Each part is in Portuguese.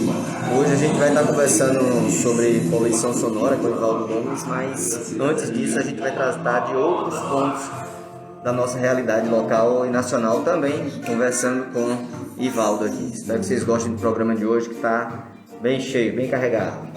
Hoje a gente vai estar conversando sobre poluição sonora com o Ivaldo Gomes, mas antes disso a gente vai tratar de outros pontos da nossa realidade local e nacional também, conversando com Ivaldo aqui. Espero que vocês gostem do programa de hoje, que está bem cheio, bem carregado.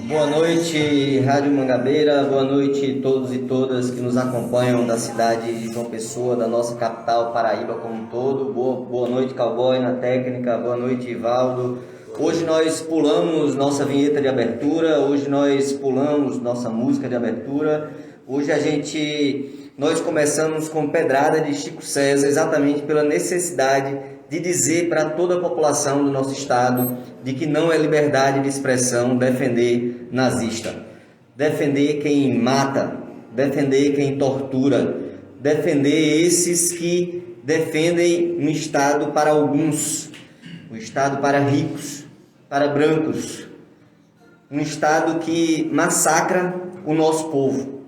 Boa noite, Rádio Mangabeira, boa noite a todos e todas que nos acompanham da cidade de João Pessoa, da nossa capital Paraíba como um todo. Boa noite, Cowboy na técnica, boa noite, Ivaldo. Hoje nós pulamos nossa vinheta de abertura, hoje nós pulamos nossa música de abertura. Hoje nós começamos com Pedrada de Chico César, exatamente pela necessidade de dizer para toda a população do nosso estado de que não é liberdade de expressão defender nazista, defender quem mata, defender quem tortura, defender esses que defendem um estado para alguns, um estado para ricos, para brancos, um estado que massacra o nosso povo.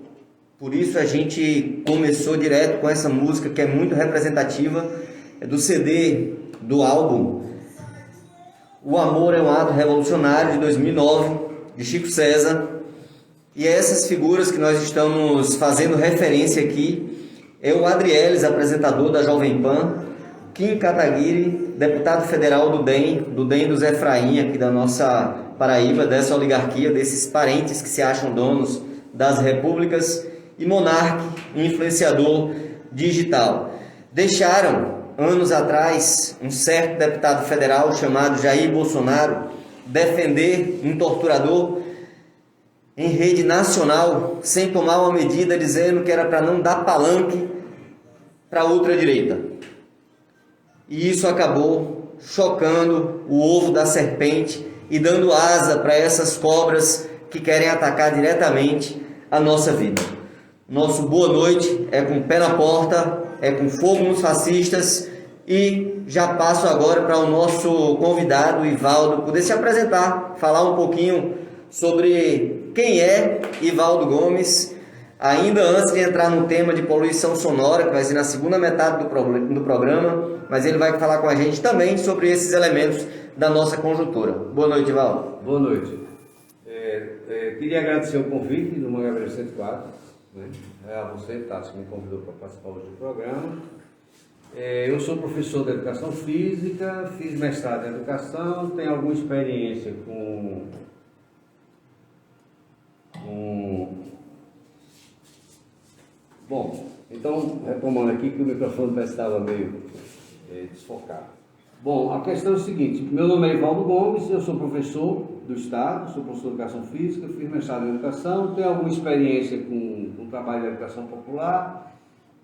Por isso a gente começou direto com essa música que é muito representativa, é do CD, do álbum O Amor é um Ato Revolucionário, de 2009, de Chico César. E essas figuras que nós estamos fazendo referência aqui é o Adrieles, apresentador da Jovem Pan, Kim Kataguiri, deputado federal do DEM do Zé Efraim, aqui da nossa Paraíba, dessa oligarquia, desses parentes que se acham donos das repúblicas, e Monark, influenciador digital. Deixaram anos atrás, um certo deputado federal chamado Jair Bolsonaro defender um torturador em rede nacional, sem tomar uma medida dizendo que era para não dar palanque para a ultradireita. E isso acabou chocando o ovo da serpente e dando asa para essas cobras que querem atacar diretamente a nossa vida. Nosso boa noite é com o pé na porta, é com fogo nos fascistas, e já passo agora para o nosso convidado, Ivaldo, poder se apresentar, falar um pouquinho sobre quem é Ivaldo Gomes, ainda antes de entrar no tema de poluição sonora, que vai ser na segunda metade do programa, mas ele vai falar com a gente também sobre esses elementos da nossa conjuntura. Boa noite, Ivaldo. Boa noite. Queria agradecer o convite do Mangabeira 104, a você, Tassi, que me convidou para participar hoje do programa. Eu sou professor de Educação Física, fiz mestrado em Educação, tenho alguma experiência com Bom, então, retomando aqui que o microfone parece que estava meio desfocado. Bom, a questão é o seguinte: meu nome é Ivaldo Gomes, eu sou professor do Estado, sou professor de Educação Física, fiz mestrado em Educação, tenho alguma experiência com o trabalho de Educação Popular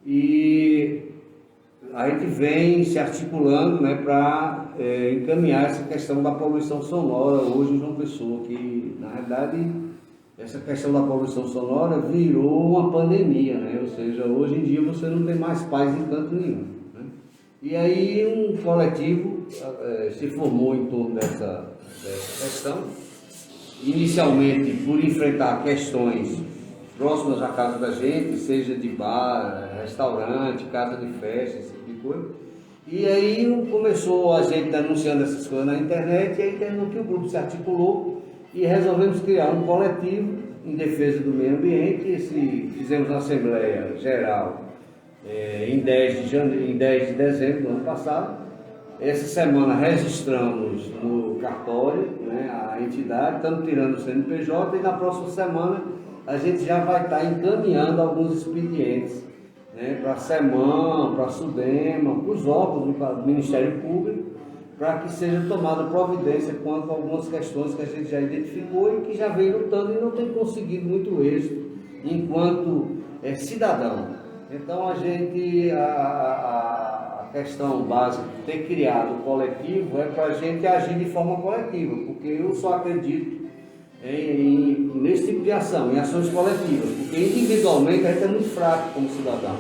e a gente vem se articulando, para encaminhar essa questão da poluição sonora hoje em João Pessoa, que na realidade essa questão da poluição sonora virou uma pandemia, ou seja, hoje em dia você não tem mais paz em canto nenhum. E aí um coletivo se formou em torno dessa questão inicialmente por enfrentar questões próximas à casa da gente, seja de bar, restaurante, casa de festa, esse tipo de coisa. E aí começou a gente denunciando essas coisas na internet, e aí terminou que o grupo se articulou e resolvemos criar um coletivo em defesa do meio ambiente. Fizemos uma Assembleia Geral em 10 de dezembro do ano passado. Essa semana registramos no cartório, né, a entidade, estamos tirando o CNPJ, e na próxima semana a gente já vai estar encaminhando alguns expedientes, né, para a SEMAN, para a SUDEMA, para os órgãos do Ministério Público, para que seja tomada providência quanto a algumas questões que a gente já identificou e que já vem lutando e não tem conseguido muito êxito enquanto cidadão. Então a questão básica de ter criado o coletivo é para a gente agir de forma coletiva, porque eu só acredito nesse tipo de ação, em ações coletivas, porque individualmente a gente é muito fraco como cidadão.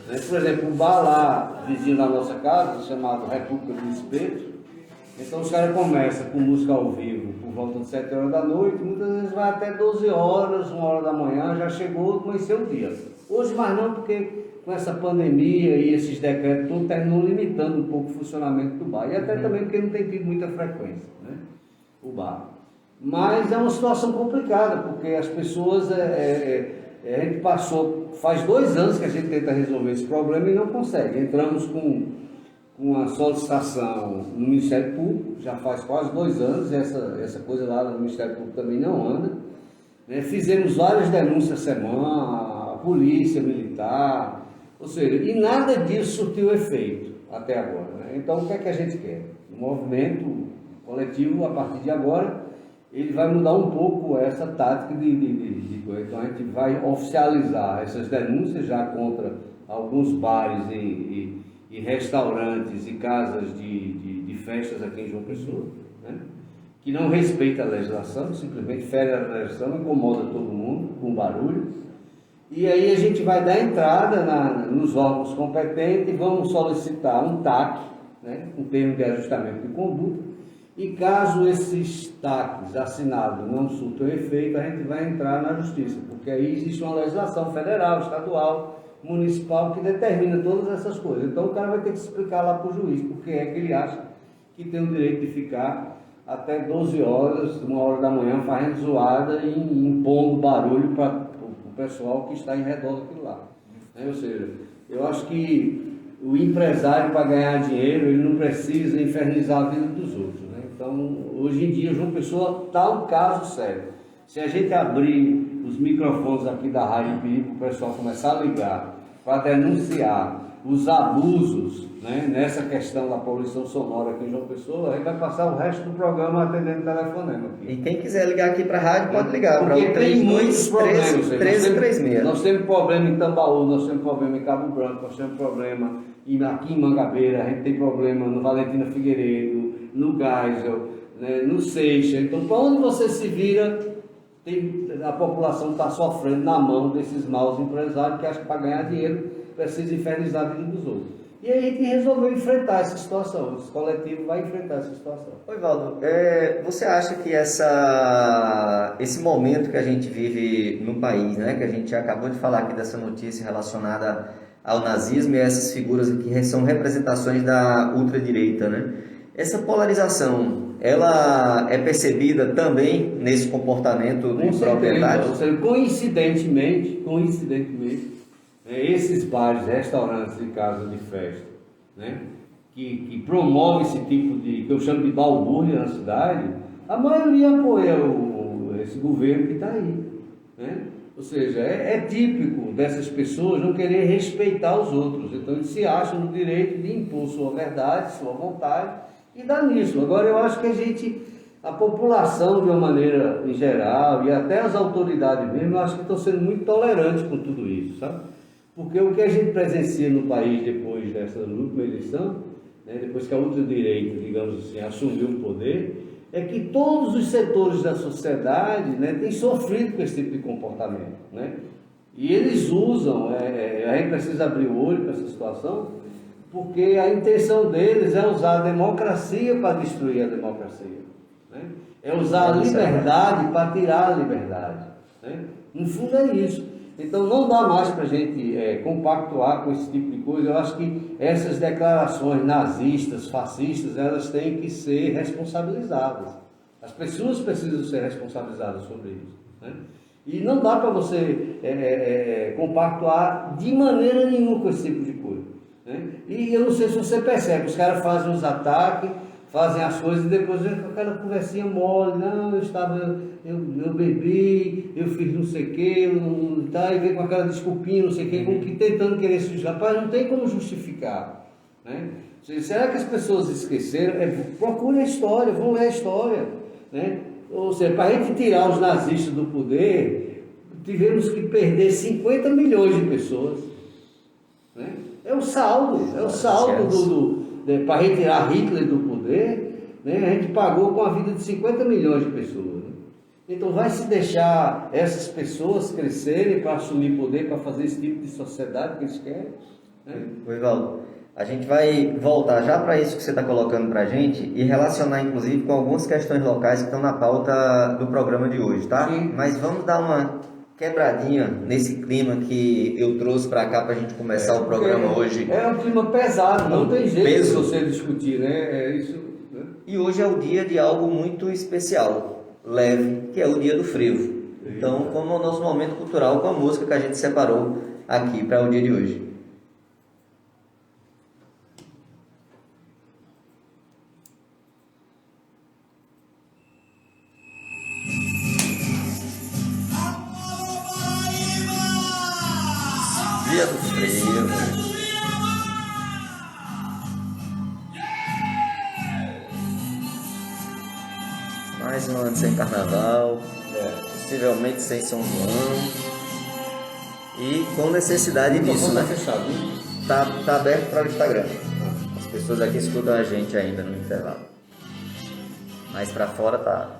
Né? Por exemplo, um bar lá, vizinho da nossa casa, chamado República do Espeto, então os caras começam com música ao vivo por volta de 7 horas da noite, muitas vezes vai até 12 horas, 1 hora da manhã, já chegou, amanheceu o dia. Hoje mais não, porque com essa pandemia e esses decretos todos terminam limitando um pouco o funcionamento do bar, e até também porque não tem tido muita frequência, né, o bar. Mas é uma situação complicada, porque as pessoas, a gente passou, faz 2 anos que a gente tenta resolver esse problema e não consegue. Entramos com a solicitação no Ministério Público, já faz quase 2 anos, essa coisa lá no Ministério Público também não anda. Né? Fizemos várias denúncias semana, a polícia militar, ou seja, e nada disso surtiu efeito até agora. Né? Então o que é que a gente quer? O movimento coletivo, a partir de agora, ele vai mudar um pouco essa tática de coisa. Então a gente vai oficializar essas denúncias já contra alguns bares e restaurantes e casas de festas aqui em João Pessoa, né? Que não respeita a legislação, simplesmente fere a legislação, incomoda todo mundo com barulho. E aí a gente vai dar entrada nos órgãos competentes e vamos solicitar um TAC, né? Um termo de ajustamento de conduta. E caso esses TACs assinados não surtam efeito, a gente vai entrar na justiça, porque aí existe uma legislação federal, estadual, municipal, que determina todas essas coisas. Então o cara vai ter que explicar lá para o juiz, porque é que ele acha que tem o direito de ficar até 12 horas, 1 hora da manhã, fazendo zoada e impondo barulho para o pessoal que está em redor daquilo lá. Ou seja, eu acho que o empresário, para ganhar dinheiro, ele não precisa infernizar a vida dos outros. Então, hoje em dia, João Pessoa está um caso sério. Se a gente abrir os microfones aqui da Rádio Perigo, para o pessoal começar a ligar para denunciar os abusos, né, nessa questão da poluição sonora aqui em João Pessoa, a gente vai passar o resto do programa atendendo telefonema aqui. E quem quiser ligar aqui para a rádio, pode ligar. Porque tem muitos problemas. 1336. Nós temos problema em Tambaú, nós temos problema em Cabo Branco, nós temos problema aqui em Mangabeira, a gente tem problema no Valentina Figueiredo, no Geisel, né, no Seixas. Então, para onde você se vira, a população está sofrendo na mão desses maus empresários que acham que para ganhar dinheiro precisa infernizar a vida dos outros. E aí a gente resolveu enfrentar essa situação, esse coletivo vai enfrentar essa situação. Oi, Valdo, você acha que esse momento que a gente vive no país, né, que a gente acabou de falar aqui dessa notícia relacionada ao nazismo e essas figuras que são representações da ultradireita, né? Essa polarização, ela é percebida também nesse comportamento dos proprietários? Coincidentemente, esses bares, restaurantes e casas de festa, né, que promovem esse tipo de, que eu chamo de balbúrdia na cidade, a maioria apoia esse governo que está aí. Né? Ou seja, é típico dessas pessoas não querer respeitar os outros. Então eles se acham no direito de impor sua verdade, sua vontade, e dá nisso. Agora eu acho que a população de uma maneira em geral, e até as autoridades mesmo, eu acho que estão sendo muito tolerantes com tudo isso, sabe? Porque o que a gente presencia no país depois dessa última eleição, né, depois que a ultradireita, digamos assim, assumiu o poder, é que todos os setores da sociedade, né, têm sofrido com esse tipo de comportamento. Né? E eles usam, a gente precisa abrir o olho para essa situação, porque a intenção deles é usar a democracia para destruir a democracia. Né? É usar a liberdade para tirar a liberdade. Né? No fundo é isso. Então não dá mais para a gente compactuar com esse tipo de coisa. Eu acho que essas declarações nazistas, fascistas, elas têm que ser responsabilizadas. As pessoas precisam ser responsabilizadas sobre isso. Né? E não dá para você compactuar de maneira nenhuma com esse tipo de coisa. Né? E eu não sei se você percebe, os caras fazem os ataques, fazem as coisas e depois vem com aquela conversinha mole, não, eu bebi, eu fiz não sei o que, tá, e vem com aquela desculpinha, não sei o que, como que tentando querer se justificar. Rapaz, não tem como justificar. Né? Será que as pessoas esqueceram? Procure a história, vão ler a história. Né? Ou seja, para a gente tirar os nazistas do poder, tivemos que perder 50 milhões de pessoas. Né? É o saldo para retirar Hitler do poder, né? A gente pagou com a vida de 50 milhões de pessoas. Né? Então vai se deixar essas pessoas crescerem para assumir poder, para fazer esse tipo de sociedade que eles querem? Né? Ivaldo, a gente vai voltar já para isso que você está colocando para a gente e relacionar inclusive com algumas questões locais que estão na pauta do programa de hoje, tá? Sim. Mas vamos dar uma quebradinha nesse clima que eu trouxe para cá para a gente começar o programa hoje. É um clima pesado, não tem jeito peso. de você discutir, né? É isso, né? E hoje é o dia de algo muito especial, leve, que é o dia do frevo. Então, como é o nosso momento cultural com a música que a gente separou aqui para o dia de hoje. Dia do frevo. Mais um ano sem carnaval, possivelmente sem São João. E com necessidade disso, né? Fechado, hein? Tá aberto para o Instagram. As pessoas aqui escutam a gente ainda no intervalo. Mas para fora tá.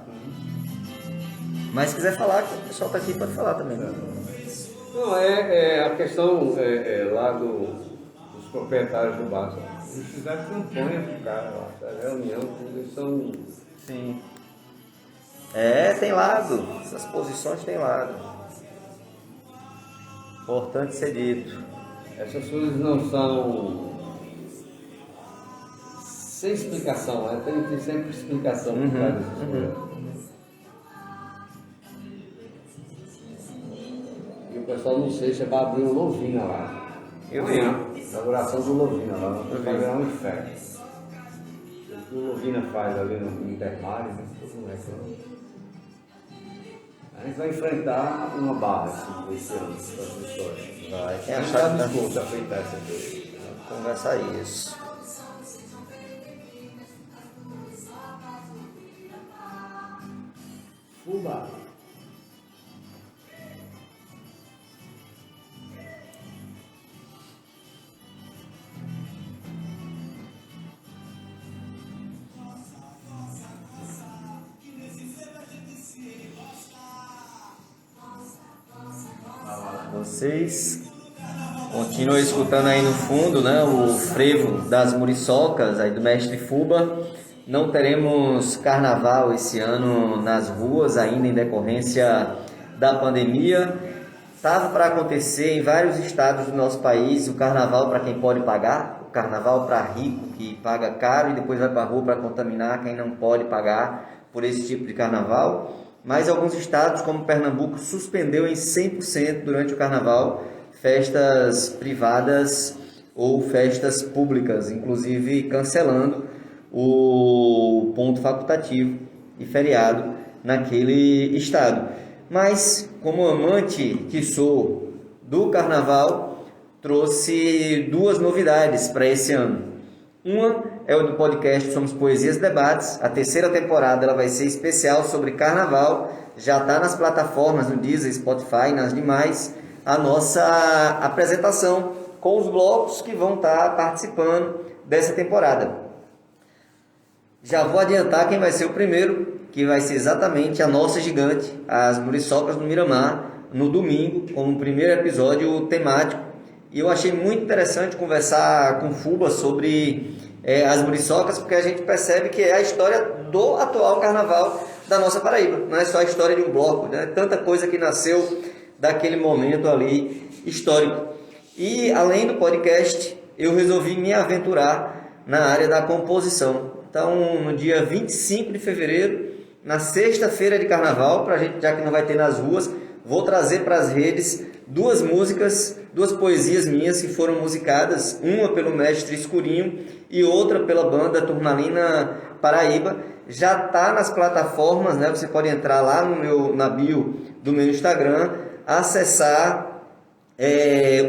Mas se quiser falar, o pessoal tá aqui, pode falar também. Não, a questão lá dos proprietários do bar. Eles fizeram campanha pro cara lá, reunião, eles são. Sim. Tem lado. Essas posições têm lado. Importante ser dito. Essas coisas não são sem explicação, né? Tem sempre explicação por trás dessas coisas. E o pessoal não sei se vai abrir o Lovina lá. Eu vi. Inauguração do Lovina lá, vai virar um inferno. O que o Lovina faz ali no Intermário, né? Todo mundo reclama. A gente vai enfrentar uma barra assim, esse ano, das histórias. Vai. Quem achar que está disposto a enfrentar essa coisa? Conversar isso. Fubá. Vocês continuam escutando aí no fundo, né, o frevo das muriçocas aí do mestre Fuba. Não teremos carnaval esse ano nas ruas ainda em decorrência da pandemia. Estava para acontecer em vários estados do nosso país o carnaval para quem pode pagar, o carnaval para rico que paga caro e depois vai para a rua para contaminar quem não pode pagar por esse tipo de carnaval. Mas alguns estados, como Pernambuco, suspendeu em 100% durante o carnaval festas privadas ou festas públicas, inclusive cancelando o ponto facultativo e feriado naquele estado. Mas, como amante que sou do carnaval, trouxe duas novidades para esse ano. Uma é o do podcast Somos Poesias e Debates. A terceira temporada ela vai ser especial sobre carnaval. Já está nas plataformas, no Deezer, Spotify, nas demais, a nossa apresentação com os blocos que vão estar participando dessa temporada. Já vou adiantar quem vai ser o primeiro, que vai ser exatamente a nossa gigante, as Muriçocas do Miramar, no domingo, como primeiro episódio temático. E eu achei muito interessante conversar com o Fuba sobre as muriçocas, porque a gente percebe que é a história do atual carnaval da nossa Paraíba. Não é só a história de um bloco, né? Tanta coisa que nasceu daquele momento ali histórico. E além do podcast, eu resolvi me aventurar na área da composição. Então, no dia 25 de fevereiro, na sexta-feira de carnaval, pra gente, já que não vai ter nas ruas, vou trazer para as redes duas músicas, duas poesias minhas que foram musicadas, uma pelo mestre Escurinho e outra pela banda Turmalina Paraíba. Já está nas plataformas, né? Você pode entrar lá na bio do meu Instagram, acessar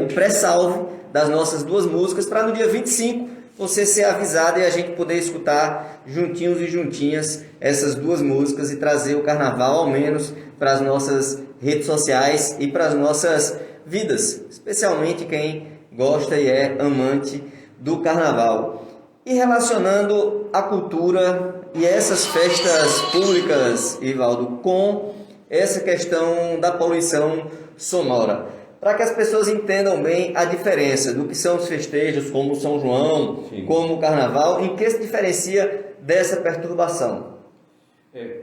o pré-salve das nossas duas músicas, para no dia 25 você ser avisado e a gente poder escutar juntinhos e juntinhas essas duas músicas e trazer o carnaval ao menos para as nossas redes sociais e para as nossas vidas, especialmente quem gosta e é amante do carnaval. E relacionando a cultura e essas festas públicas, Ivaldo, com essa questão da poluição sonora, para que as pessoas entendam bem a diferença do que são os festejos, como o São João, sim, como o Carnaval, em que se diferencia dessa perturbação?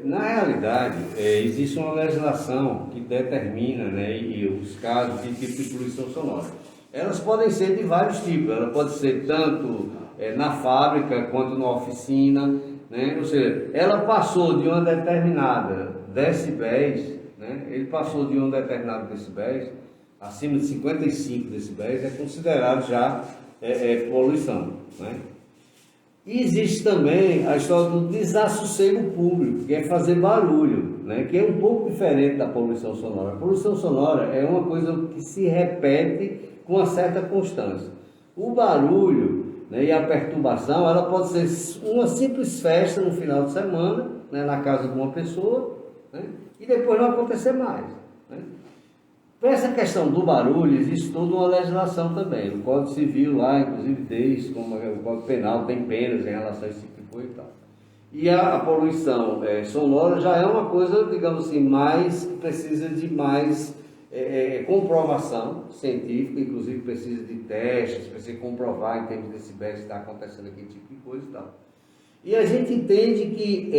Na realidade, existe uma legislação que determina, né, e os casos de tipo de poluição sonora. Elas podem ser de vários tipos, ela pode ser tanto na fábrica quanto na oficina, né? Ou seja, ela passou de uma determinada decibéis, né? Ele passou de um determinado decibéis, acima de 55 decibéis, é considerado já poluição, né? E existe também a história do desassossego público, que é fazer barulho, né? Que é um pouco diferente da poluição sonora. A poluição sonora é uma coisa que se repete com uma certa constância. O barulho, né, e a perturbação, ela pode ser uma simples festa no final de semana, né, na casa de uma pessoa, né, e depois não acontecer mais, né. Para essa questão do barulho, existe toda uma legislação também. O Código Civil lá, inclusive, desde como o Código Penal, tem penas em relação a esse tipo de coisa e tal. E a poluição sonora já é uma coisa, digamos assim, mais, que precisa de mais comprovação científica, inclusive precisa de testes, precisa comprovar em termos de decibéis se está acontecendo aquele tipo de coisa e tal. E a gente entende que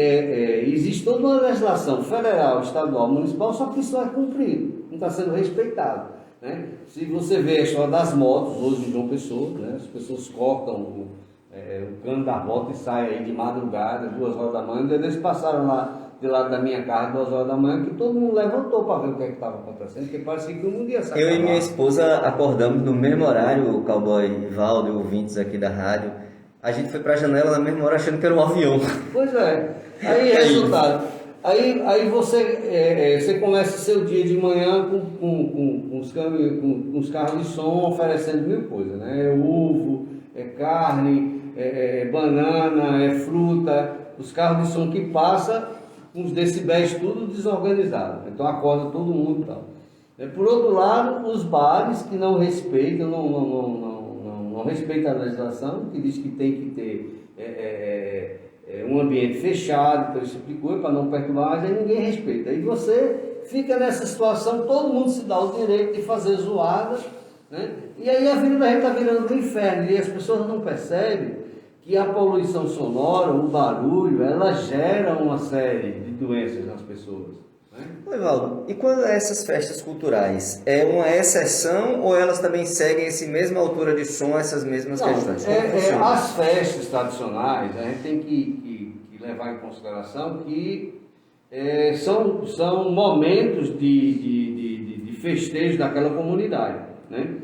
existe toda uma legislação federal, estadual, municipal, só que isso não é cumprido, não está sendo respeitado, né? Se você vê a história das motos, hoje em João Pessoa, né? As pessoas cortam o cano da moto e saem aí de madrugada, 2 horas da manhã. Eles passaram lá de lado da minha casa, 2 horas da manhã, que todo mundo levantou para ver o que estava acontecendo, porque parecia que o mundo ia sair. Eu e minha esposa acordamos no mesmo horário, o cowboy Ivaldo e ouvintes aqui da rádio. A gente foi para a janela na mesma hora achando que era um avião. Pois é. Aí, resultado. Aí você começa o seu dia de manhã com os carros de som oferecendo mil coisas, né? Ovo, carne, banana, fruta. Os carros de som que passam, com os decibéis tudo desorganizado. Então acorda todo mundo e tal. Por outro lado, os bares que não respeitam, não respeitam a legislação, que diz que tem que ter um ambiente fechado, para esse tipo de coisa, para não perturbar, mas aí ninguém respeita. Aí você fica nessa situação, todo mundo se dá o direito de fazer zoada, né? E aí a vida da gente está virando um inferno, e as pessoas não percebem que a poluição sonora, o barulho, ela gera uma série de doenças nas pessoas. Oi, Valdo, e quando essas festas culturais, é uma exceção ou elas também seguem essa mesma altura de som, essas mesmas questões? As festas tradicionais, a gente tem que levar em consideração que são momentos de festejo daquela comunidade, né?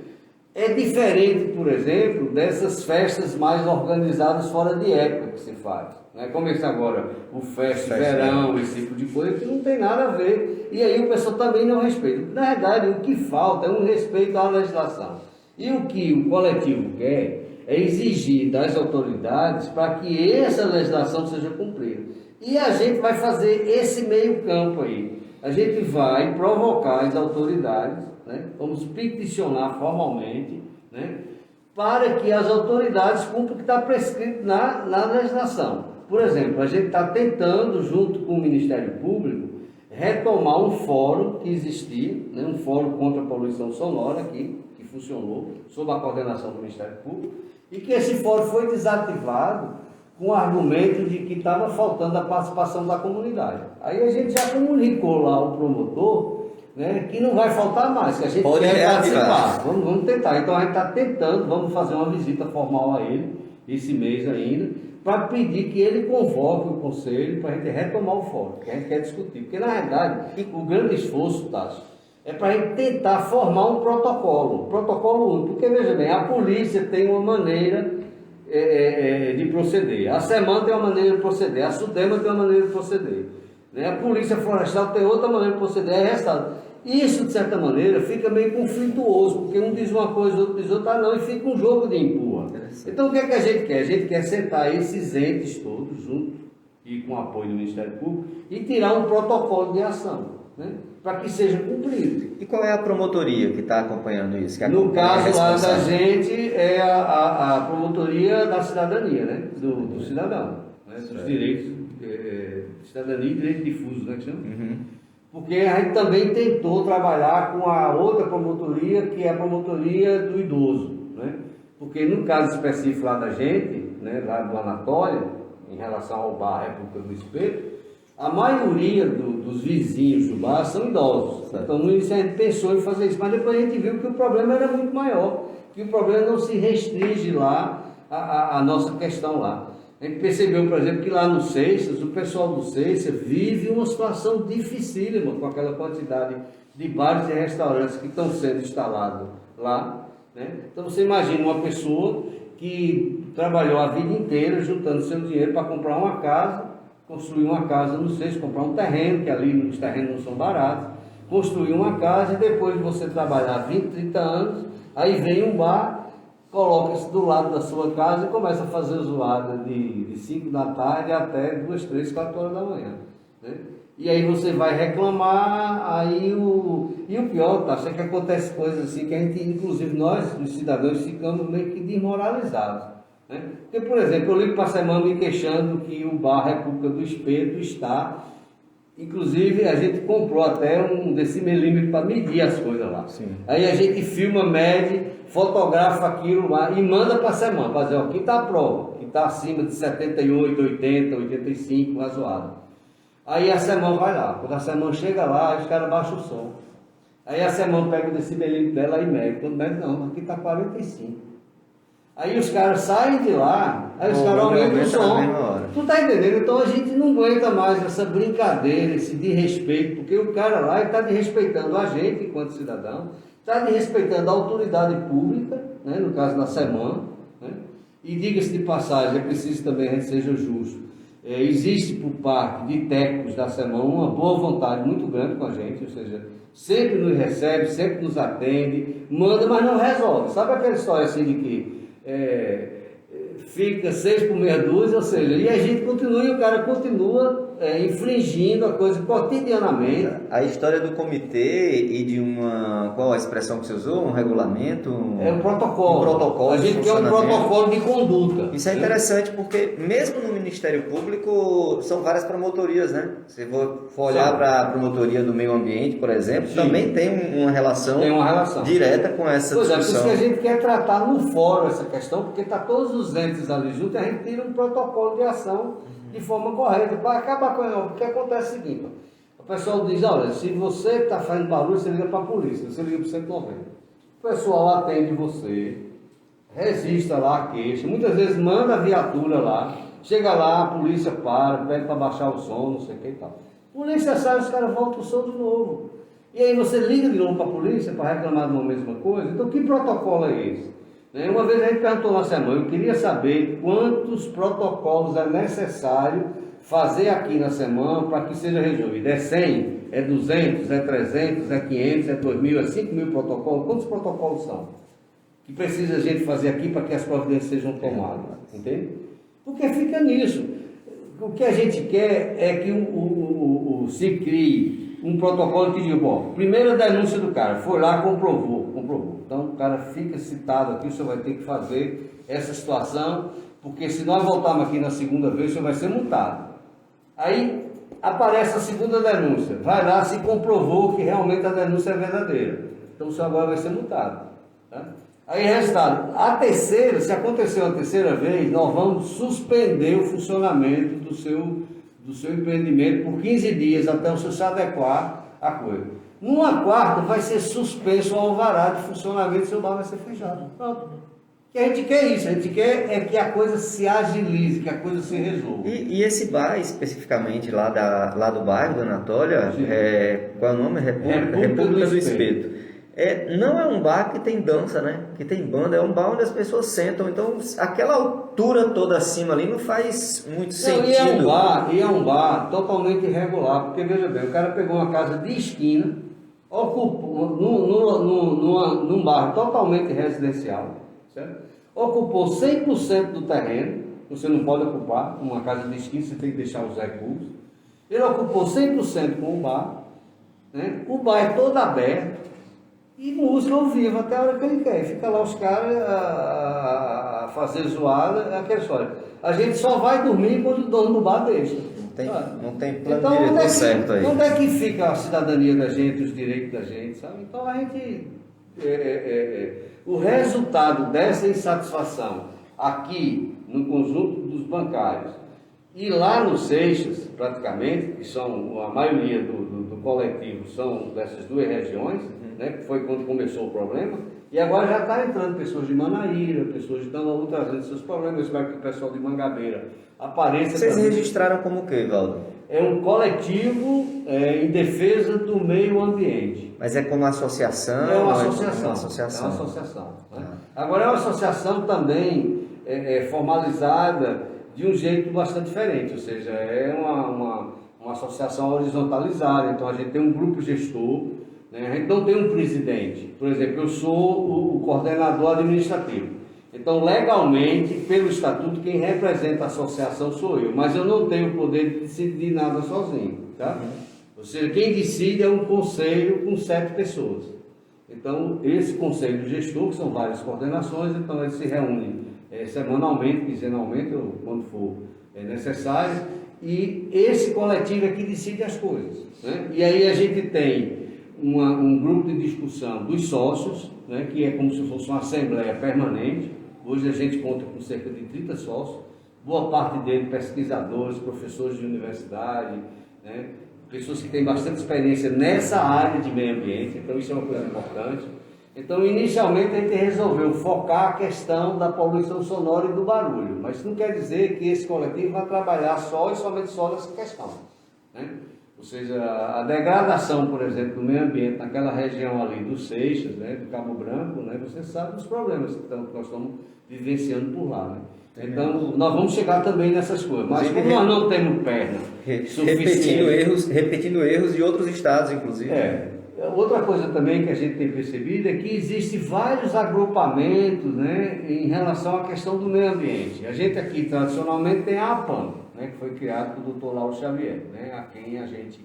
É diferente, por exemplo, dessas festas mais organizadas fora de época que se faz, né? Como esse agora, o festa verão, esse tipo de coisa, que não tem nada a ver. E aí o pessoal também não respeita. Na verdade, o que falta é um respeito à legislação. E o que o coletivo quer é exigir das autoridades para que essa legislação seja cumprida. E a gente vai fazer esse meio campo aí. A gente vai provocar as autoridades, né? Vamos peticionar formalmente, né? Para que as autoridades cumpram o que está prescrito na legislação. Por exemplo, a gente está tentando, junto com o Ministério Público, retomar um fórum que existia, né? Um fórum contra a poluição sonora aqui, que funcionou, sob a coordenação do Ministério Público, e que esse fórum foi desativado com o argumento de que estava faltando a participação da comunidade. Aí a gente já comunicou lá o promotor, né, que não vai faltar mais, que a gente quer participar. Vamos tentar. Então a gente está tentando, vamos fazer uma visita formal a ele, esse mês ainda, para pedir que ele convoque o conselho para a gente retomar o fórum, que a gente quer discutir. Porque na realidade, o grande esforço, Tássio, é para a gente tentar formar um protocolo único. Porque veja bem, a polícia tem uma maneira de proceder, a SEMAN tem uma maneira de proceder, a SUDEMA tem uma maneira de proceder, né? A Polícia Florestal tem outra maneira de proceder, é restado. Isso, de certa maneira, fica meio conflituoso, porque um diz uma coisa, outro diz outra, não, e fica um jogo de empurra. Então o que é que a gente quer? A gente quer sentar esses entes todos juntos, e com o apoio do Ministério Público, e tirar um protocolo de ação, né, para que seja cumprido. E qual é a promotoria que está acompanhando isso? No caso lá da gente, é a promotoria da cidadania, né, do cidadão, né, dos direitos, cidadania e direito difuso, né, que chama? Porque a gente também tentou trabalhar com a outra promotoria, que é a promotoria do idoso, né? Porque no caso específico lá da gente, né, lá do Anatólia, em relação ao bar República do Espeto, a maioria dos vizinhos do bar são idosos. Certo. Então no início a gente pensou em fazer isso, mas depois a gente viu que o problema era muito maior, que o problema não se restringe lá a nossa questão lá. A gente percebeu, por exemplo, que lá no Seixas, o pessoal do Seixas vive uma situação dificílima com aquela quantidade de bares e restaurantes que estão sendo instalados lá, né? Então você imagina uma pessoa que trabalhou a vida inteira juntando seu dinheiro para comprar uma casa, construir uma casa no Seixas, comprar um terreno, que ali os terrenos não são baratos, construir uma casa e depois de você trabalhar 20, 30 anos, aí vem um bar, coloca-se do lado da sua casa e começa a fazer zoada de 5 da tarde até 2, 3, 4 horas da manhã, né? E aí você vai reclamar, e o pior, tá, é que acontece coisas assim que a gente, inclusive nós, os cidadãos, ficamos meio que desmoralizados, né? Porque, por exemplo, eu ligo para a semana me queixando que o bar República do Espeto está... Inclusive, a gente comprou até um decimilímetro para medir as coisas lá. Sim. Aí a gente filma, mede, fotografa aquilo lá e manda para a semana, para dizer, ó, aqui está a prova, que está acima de 78, 80, 85, razoável. Aí a semana vai lá, quando a semana chega lá, os caras baixam o som. Aí a semana pega o decimilímetro dela e mede, quando mede não, aqui está 45. Aí os caras saem de lá, aí os caras aumentam o som. Tu tá entendendo? Então a gente não aguenta mais essa brincadeira, esse desrespeito, porque o cara lá está desrespeitando a gente enquanto cidadão, está desrespeitando a autoridade pública, né, no caso da SEMAN, né? E diga-se de passagem, é preciso também que a gente seja justo. Existe por parte de técnicos da SEMAN uma boa vontade muito grande com a gente, ou seja, sempre nos recebe, sempre nos atende, manda, mas não resolve. Sabe aquela história assim de que fica 6 por meia dúzia, ou seja, e a gente continua e o cara continua infringindo a coisa cotidianamente. A história do comitê e de uma... Qual a expressão que você usou? Um regulamento? É um protocolo. Um protocolo. A gente quer um protocolo de conduta. Isso é interessante porque mesmo no Ministério Público são várias promotorias, né? Se for olhar para a promotoria do meio ambiente, por exemplo, sim, também tem uma relação direta com essa discussão. É por isso que a gente quer tratar no fórum essa questão, porque está todos os entes ali juntos e a gente tira um protocolo de ação de forma correta, para acabar com ela. Porque acontece o seguinte, o pessoal diz, olha, se você está fazendo barulho, você liga para a polícia, você liga para o 190. O pessoal atende você, registra lá a queixa, muitas vezes manda a viatura lá, chega lá, a polícia para, pede para baixar o som, não sei o que e tal. A polícia sai, os caras voltam o som de novo. E aí você liga de novo para a polícia para reclamar de uma mesma coisa. Então que protocolo é esse? Uma vez a gente perguntou na semana, eu queria saber quantos protocolos é necessário fazer aqui na semana para que seja resolvido. É 100? É 200? É 300? É 500? É 2.000? É 5.000 protocolos? Quantos protocolos são? Que precisa a gente fazer aqui para que as providências sejam tomadas? Entende? Porque fica nisso. O que a gente quer é que se crie um protocolo que diga, bom, primeira denúncia do cara, foi lá, comprovou. Então o cara fica citado aqui, o senhor vai ter que fazer essa situação, porque se nós voltarmos aqui na segunda vez, o senhor vai ser multado. Aí aparece a segunda denúncia, vai lá, se comprovou que realmente a denúncia é verdadeira. Então o senhor agora vai ser multado. Tá? Aí, resultado, a terceira, se aconteceu a terceira vez, nós vamos suspender o funcionamento do seu empreendimento por 15 dias até você se adequar à coisa. Numa quarta, vai ser suspenso o alvará de funcionamento e seu bar vai ser fechado. Pronto. Que a gente quer isso, a gente quer é que a coisa se agilize, que a coisa se resolva. E esse bar, especificamente lá do bairro, Dona Anatólia, qual é o nome? República do Espeto. Não é um bar que tem dança, né? Que tem banda, é um bar onde as pessoas sentam. Então, aquela altura toda acima ali não faz muito sentido. E é um bar totalmente irregular, porque veja bem, o cara pegou uma casa de esquina, ocupou num bar totalmente residencial, certo? Ocupou 100% do terreno, você não pode ocupar uma casa de esquina, você tem que deixar os recursos. Ele ocupou 100% com o bar, né? O bar é todo aberto, e música ao vivo até a hora que ele quer. E fica lá os caras a fazer zoada, aquela história. A gente só vai dormir quando o dono do bar deixa. Não tem plano então, diretor certo aí. Onde é que fica a cidadania da gente, os direitos da gente, sabe? Então a gente... o resultado dessa insatisfação aqui no conjunto dos bancários e lá no Seixas, praticamente, que são a maioria do coletivo, são dessas duas regiões, né, que foi quando começou o problema, e agora já está entrando pessoas de Manaíra, pessoas de Tambaú trazendo seus problemas. Eu espero que o pessoal de Mangabeira apareça. Vocês registraram como o quê, Valdo? É um coletivo em defesa do meio ambiente. Mas é como associação? É uma associação. É uma associação. É uma associação, né? Agora é uma associação também formalizada de um jeito bastante diferente, ou seja, é uma associação horizontalizada. Então a gente tem um grupo gestor, né? A gente não tem um presidente. Por exemplo, eu sou o coordenador administrativo. Então, legalmente, pelo estatuto, quem representa a associação sou eu, mas eu não tenho o poder de decidir nada sozinho, tá? Ou seja, quem decide é um conselho com 7 pessoas. Então, esse conselho gestor, que são várias coordenações, então eles se reúnem semanalmente, quinzenalmente, ou quando for necessário, e esse coletivo é que decide as coisas, né? E aí a gente tem um grupo de discussão dos sócios, né, que é como se fosse uma assembleia permanente. Hoje a gente conta com cerca de 30 sócios, boa parte deles pesquisadores, professores de universidade, né, pessoas que têm bastante experiência nessa área de meio ambiente, então isso é uma coisa importante. Então, inicialmente, a gente resolveu focar a questão da poluição sonora e do barulho, mas isso não quer dizer que esse coletivo vai trabalhar só e somente só nessa questão, né? Ou seja, a degradação, por exemplo, do meio ambiente naquela região ali do Seixas, né, do Cabo Branco, né, você sabe dos problemas que nós estamos vivenciando por lá, né? Então, nós vamos chegar também nessas coisas, mas como nós não temos perna suficiente... Repetindo erros de outros estados, inclusive. Outra coisa também que a gente tem percebido é que existem vários agrupamentos, né, em relação à questão do meio ambiente. A gente aqui, tradicionalmente, tem a APAM, né, que foi criado pelo Dr. Lauro Xavier, né, a quem a gente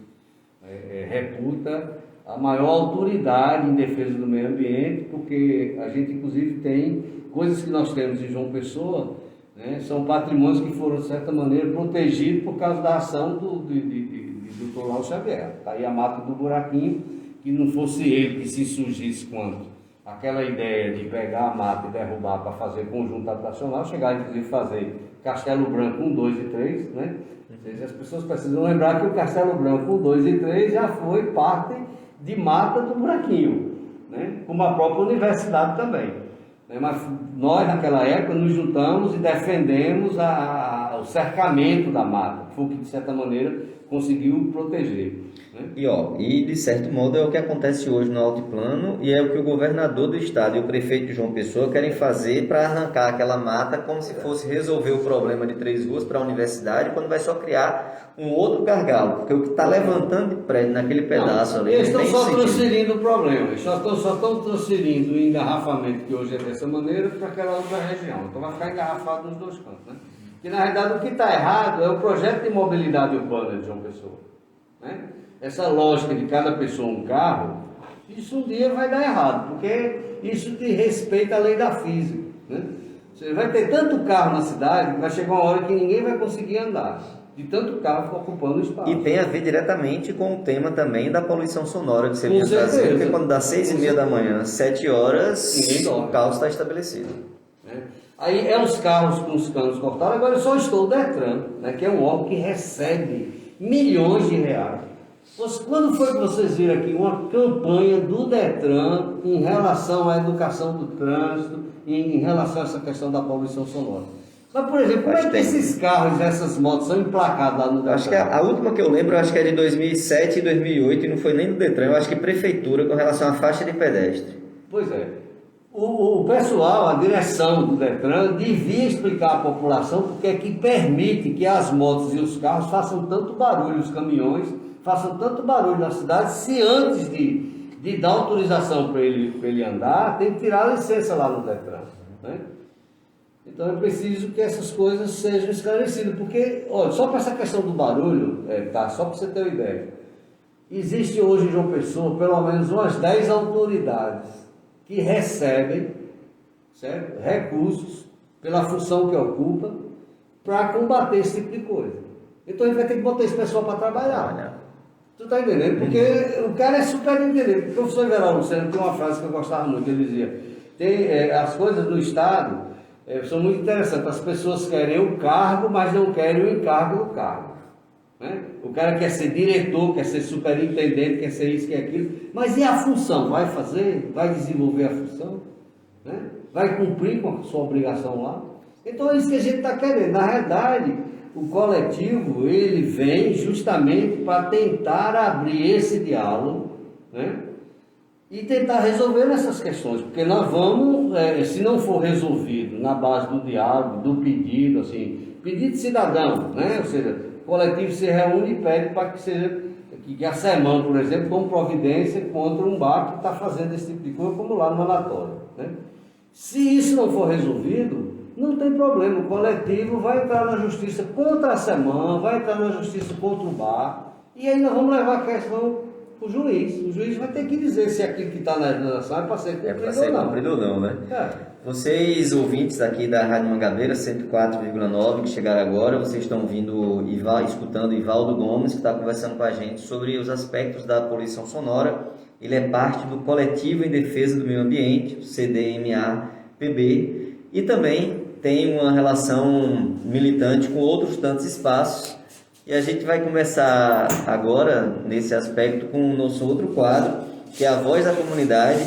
reputa a maior autoridade em defesa do meio ambiente, porque a gente, inclusive, tem coisas que nós temos em João Pessoa, né, são patrimônios que foram, de certa maneira, protegidos por causa da ação do Dr. Lauro Xavier. Está aí a mata do buraquinho. Que não fosse ele que se surgisse quanto aquela ideia de pegar a mata e derrubar para fazer conjunto habitacional, chegar inclusive a fazer Castelo Branco 1, 2 e 3, né? Ou seja, as pessoas precisam lembrar que o Castelo Branco 1, 2 e 3 já foi parte de mata do buraquinho, né? Como a própria universidade também, né? Mas nós naquela época nos juntamos e defendemos o cercamento da mata, que foi o que de certa maneira conseguiu proteger. E de certo modo é o que acontece hoje no altiplano e é o que o governador do estado e o prefeito de João Pessoa querem fazer para arrancar aquela mata como se fosse resolver o problema de Três Ruas para a universidade, quando vai só criar um outro gargalo, porque o que está levantando de prédio naquele pedaço ali... Eles estão só transferindo o problema, eles só estão transferindo o engarrafamento, que hoje é dessa maneira, para aquela outra região. Então vai ficar engarrafado nos dois cantos, né? Que na realidade o que está errado é o projeto de mobilidade urbana de João Pessoa, né? Essa lógica de cada pessoa um carro, isso um dia vai dar errado, porque isso te respeita a lei da física, né? Você vai ter tanto carro na cidade que vai chegar uma hora que ninguém vai conseguir andar. de tanto carro ocupando o espaço. E tem a ver diretamente com o tema também da poluição sonora que você Com vinha trazendo, certeza. porque quando dá 6h30 da manhã, 7 horas, Ninguém dorme. o caos está estabelecido. Aí é os carros com os canos cortados. Agora eu só estou o Detran, né, que é um órgão que recebe milhões de reais. Quando foi que vocês viram aqui uma campanha do Detran em relação à educação do trânsito, em relação a essa questão da poluição sonora? Mas, por exemplo, como é que esses carros, essas motos são emplacados lá no Detran? Acho que a última que eu lembro, acho que é de 2007 e 2008, e não foi nem do Detran, eu acho que prefeitura com relação à faixa de pedestre. Pois é. O pessoal, a direção do Detran, devia explicar à população porque é que permite que as motos e os carros façam tanto barulho, os caminhões façam tanto barulho na cidade, se antes de dar autorização para ele andar, tem que tirar a licença lá no Detran, né? Então é preciso que essas coisas sejam esclarecidas, porque, olha, só para essa questão do barulho, tá, só para você ter uma ideia, existe hoje em João Pessoa pelo menos umas 10 autoridades que recebem, certo, recursos pela função que ocupa para combater esse tipo de coisa. Então a gente vai ter que botar esse pessoal para trabalhar. Tu está entendendo? Porque o cara é super entendendo. O professor Everaldo Lucena tem uma frase que eu gostava muito, ele dizia, as coisas do Estado são muito interessantes. As pessoas querem o cargo, mas não querem o encargo do cargo. Né? O cara quer ser diretor, quer ser superintendente, quer ser isso, quer aquilo, mas e a função? Vai fazer? Vai desenvolver a função? Né? Vai cumprir com a sua obrigação lá? Então é isso que a gente está querendo. Na realidade, o coletivo ele vem justamente para tentar abrir esse diálogo, né? E tentar resolver essas questões, porque nós vamos, se não for resolvido na base do diálogo, do pedido, assim, pedido de cidadão, né? Ou seja, o coletivo se reúne e pede para que seja, que a semana, por exemplo, tome providência contra um bar que está fazendo esse tipo de coisa, como lá no Manatório, né? Se isso não for resolvido, não tem problema, o coletivo vai entrar na justiça contra a semana, vai entrar na justiça contra o bar, e aí nós vamos levar a questão para o juiz vai ter que dizer se aquilo que está na legislação é para ser cumprido ou não, né? Vocês, ouvintes aqui da Rádio Mangabeira 104,9, que chegaram agora, vocês estão escutando Ivaldo Gomes, que está conversando com a gente sobre os aspectos da poluição sonora. Ele é parte do Coletivo em Defesa do Meio Ambiente, o CDMA-PB, e também tem uma relação militante com outros tantos espaços. E a gente vai começar agora, nesse aspecto, com o nosso outro quadro, que é a Voz da Comunidade,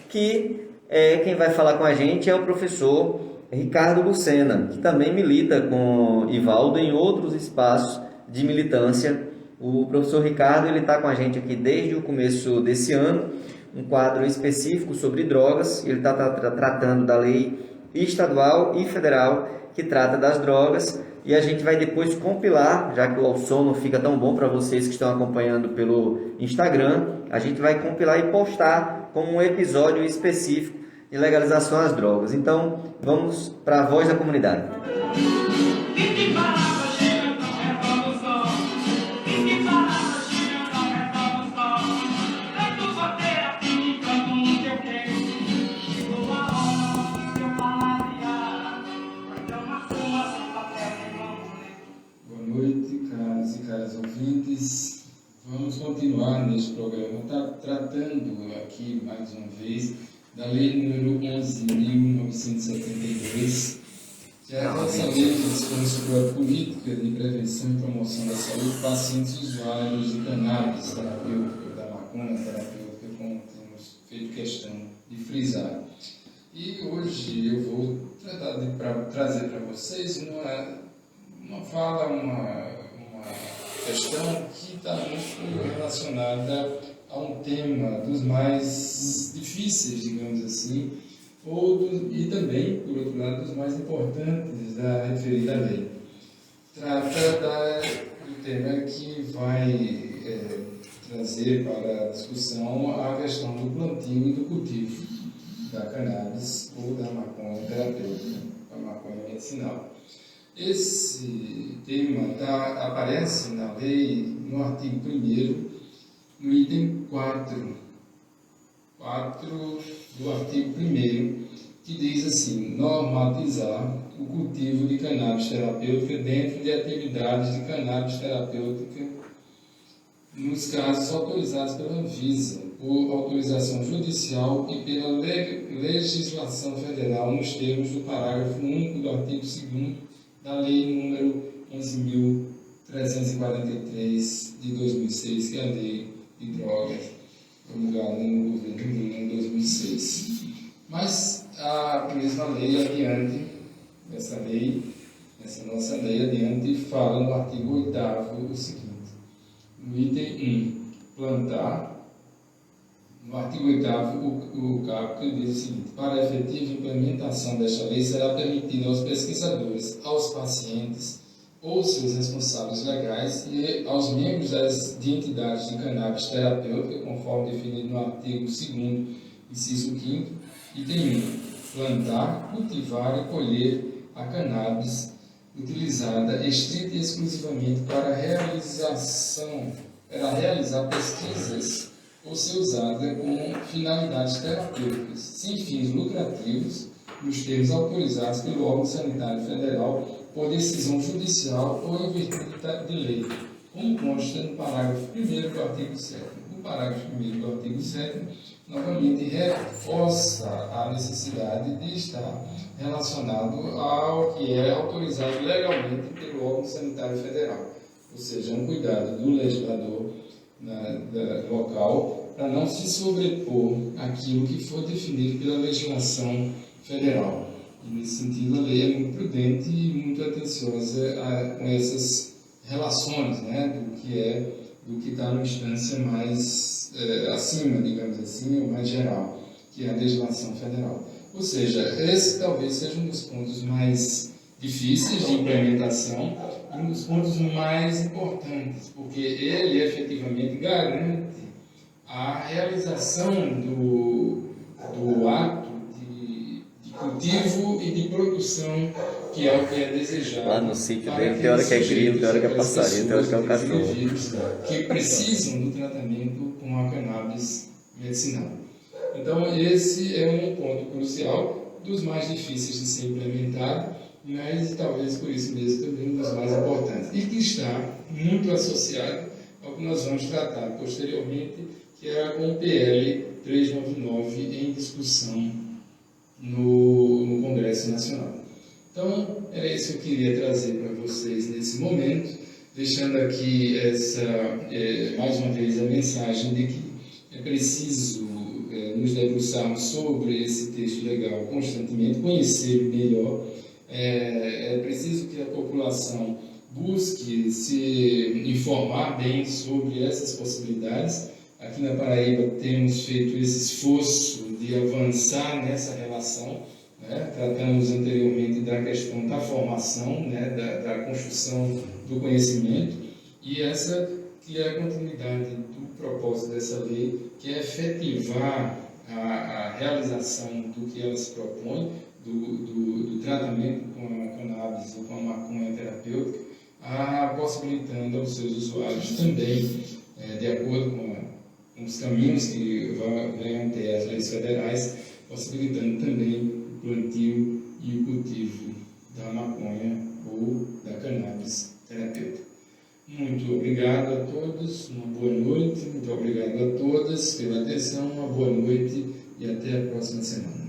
que quem vai falar com a gente é o professor Ricardo Lucena, que também milita com Ivaldo em outros espaços de militância. O professor Ricardo está com a gente aqui desde o começo desse ano, um quadro específico sobre drogas. Ele está tratando da lei estadual e federal que trata das drogas, e a gente vai depois compilar, já que o som não fica tão bom para vocês que estão acompanhando pelo Instagram, a gente vai compilar e postar como um episódio específico de legalização às drogas. Então, vamos para a Voz da Comunidade. Ouvintes, vamos continuar neste programa, tratando aqui mais uma vez da lei número 11.972, que é a nossa lei que dispõe sobre a política de prevenção e promoção da saúde de pacientes usuários de cannabis terapêutica, da maconha terapêutica, como temos feito questão de frisar. E hoje eu vou trazer para vocês uma questão que está muito relacionada a um tema dos mais difíceis, digamos assim, e também, por outro lado, dos mais importantes da referida lei. Trata do tema que vai trazer para a discussão a questão do plantio e do cultivo da cannabis ou da maconha terapêutica, da maconha medicinal. Esse tema aparece na lei, no artigo 1º, no item 4 do artigo 1º, que diz assim: normatizar o cultivo de cannabis terapêutica dentro de atividades de cannabis terapêutica nos casos autorizados pela Anvisa, por autorização judicial e pela legislação federal nos termos do parágrafo único do artigo 2º da Lei número 11.343 de 2006, que é a Lei de Drogas, promulgada no governo Lula em 2006. Mas a mesma lei adiante, essa nossa lei adiante, fala no artigo 8º o seguinte: no item 1, plantar, no artigo 8º, o capítulo diz o seguinte: para a efetiva implementação desta lei, será permitido aos pesquisadores, aos pacientes ou seus responsáveis legais e aos membros de entidades de cannabis terapêutica, conforme definido no artigo 2º, inciso 5º, item 1, plantar, cultivar e colher a cannabis utilizada estrita e exclusivamente para realizar pesquisas ou ser usada com finalidades terapêuticas, sem fins lucrativos, nos termos autorizados pelo órgão sanitário federal por decisão judicial ou em virtude de lei, como consta no parágrafo 1º do artigo 7º. O parágrafo 1º do artigo 7º novamente reforça a necessidade de estar relacionado ao que é autorizado legalmente pelo órgão sanitário federal, ou seja, um cuidado do legislador local para não se sobrepor àquilo que for definido pela legislação federal. E, nesse sentido, a lei é muito prudente e muito atenciosa com essas relações, né, do que está numa instância mais acima, digamos assim, ou mais geral, que é a legislação federal. Ou seja, esse talvez seja um dos pontos mais difíceis de implementação e um dos pontos mais importantes, porque ele efetivamente garante a realização do ato de cultivo e de produção, que é o que é desejado. Lá no sítio dele tem hora que é grilo, tem hora que é passarinho, tem hora que é o cachorro. Que precisam do tratamento com a cannabis medicinal. Então, esse é um ponto crucial, dos mais difíceis de ser implementado, mas talvez por isso mesmo também um dos mais importantes. E que está muito associado ao que nós vamos tratar posteriormente, que é com o PL 399 em discussão no Congresso Nacional. Então, era isso que eu queria trazer para vocês nesse momento, deixando aqui mais uma vez a mensagem de que é preciso nos debruçarmos sobre esse texto legal constantemente, conhecer melhor. É preciso que a população busque se informar bem sobre essas possibilidades. Aqui na Paraíba temos feito esse esforço de avançar nessa relação, né? Tratamos anteriormente da questão da formação, né? da construção do conhecimento, e essa que é a continuidade do propósito dessa lei, que é efetivar a realização do que ela se propõe, do tratamento com a cannabis ou com a maconha terapêutica, possibilitando aos seus usuários também, de acordo com os caminhos que venham ter as leis federais, possibilitando também o plantio e o cultivo da maconha ou da cannabis terapêutica. Muito obrigado a todos, uma boa noite, muito obrigado a todas pela atenção, uma boa noite e até a próxima semana.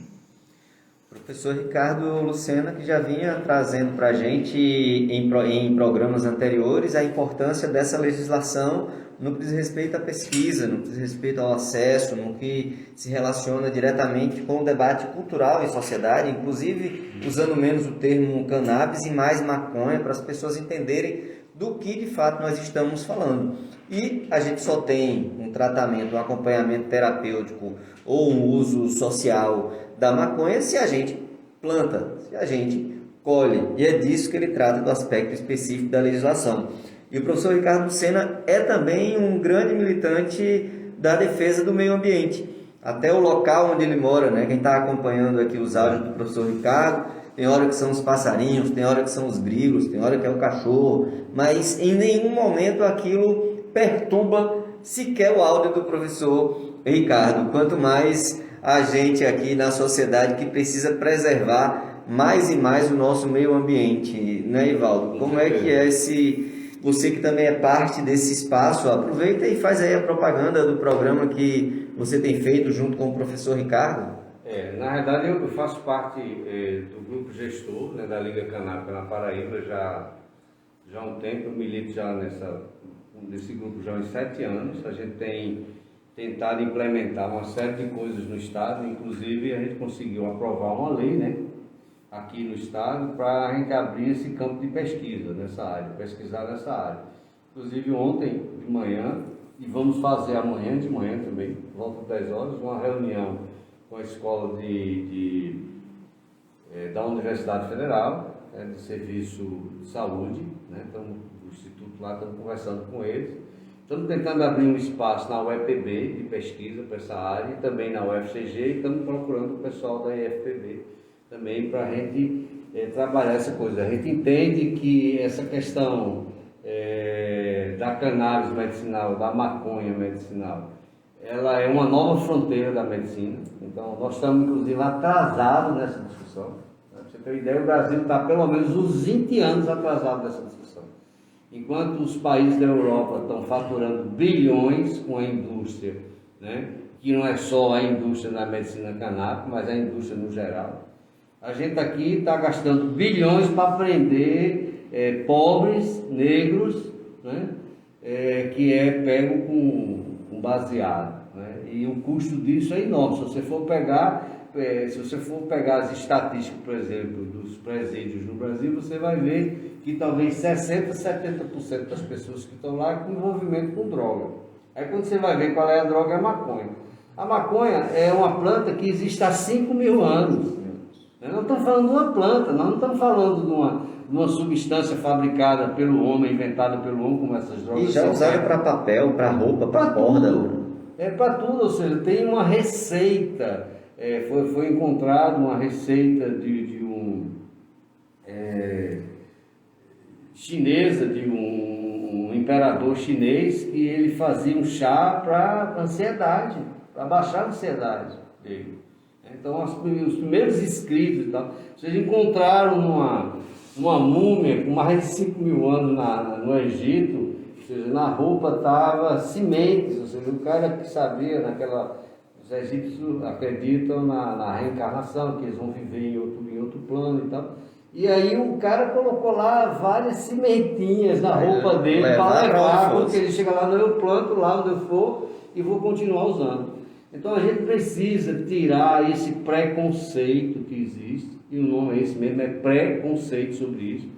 Professor Ricardo Lucena, que já vinha trazendo para a gente em programas anteriores a importância dessa legislação no que diz respeito à pesquisa, no que diz respeito ao acesso, no que se relaciona diretamente com o debate cultural em sociedade, inclusive usando menos o termo cannabis e mais maconha, para as pessoas entenderem do que de fato nós estamos falando. E a gente só tem um tratamento, um acompanhamento terapêutico ou um uso social da maconha se a gente planta, se a gente colhe. E é disso que ele trata, do aspecto específico da legislação. E o professor Ricardo Lucena é também um grande militante da defesa do meio ambiente. Até o local onde ele mora, né? Quem está acompanhando aqui os áudios do professor Ricardo, tem hora que são os passarinhos, tem hora que são os grilos, tem hora que é o cachorro, mas em nenhum momento aquilo perturba sequer o áudio do professor Ricardo. Quanto mais a gente aqui na sociedade que precisa preservar mais e mais o nosso meio ambiente, né, Ivaldo? Como é que é você que também é parte desse espaço, aproveita e faz aí a propaganda do programa que você tem feito junto com o professor Ricardo. Na verdade eu faço parte do grupo gestor, né, da Liga Canábica na Paraíba já há um tempo. Eu milito já nesse grupo já há uns 7 anos. A gente tem tentado implementar uma série de coisas no estado, inclusive a gente conseguiu aprovar uma lei, né, aqui no estado, para a gente abrir esse campo de pesquisa nessa área, pesquisar nessa área. Inclusive ontem de manhã, e vamos fazer amanhã de manhã também, volta às 10 horas, uma reunião com a escola da Universidade Federal, de Serviço de Saúde, né? Então, o Instituto lá, estamos conversando com eles. Estamos tentando abrir um espaço na UEPB de pesquisa para essa área e também na UFCG, e estamos procurando o pessoal da IFPB também para a gente trabalhar essa coisa. A gente entende que essa questão da cannabis medicinal, da maconha medicinal, ela é uma nova fronteira da medicina. Então, nós estamos, inclusive, atrasados nessa discussão. Para você ter uma ideia, o Brasil está pelo menos uns 20 anos atrasado nessa discussão. Enquanto os países da Europa estão faturando bilhões com a indústria, né, que não é só a indústria da medicina canábica, mas a indústria no geral, a gente aqui está gastando bilhões para prender pobres, negros, né, que é pego com baseado, né, e o custo disso é enorme. Se você for pegar as estatísticas, por exemplo, dos presídios no Brasil, você vai ver que talvez 60%, 70% das pessoas que estão lá com envolvimento com droga. Aí quando você vai ver qual é a droga, é a maconha. A maconha é uma planta que existe há 5.000 anos. Nós não estamos falando de uma planta, nós não estamos falando de uma substância fabricada pelo homem, inventada pelo homem, como essas drogas. E já usaram para papel, para roupa, para corda. Para tudo, ou seja, tem uma receita. Foi encontrada uma receita de chinesa, de um imperador chinês, que ele fazia um chá para ansiedade, para baixar a ansiedade dele. Então, os primeiros escritos e tal, vocês encontraram numa múmia com mais de 5.000 anos no Egito, ou seja, na roupa estava sementes, ou seja, o cara que sabia os egípcios acreditam na reencarnação, que eles vão viver em outro plano e tal. E aí o cara colocou lá várias sementinhas na roupa dele para levar, porque ele chega lá, eu planto lá onde eu for e vou continuar usando. Então a gente precisa tirar esse preconceito que existe, e o nome é esse mesmo, é preconceito sobre isso.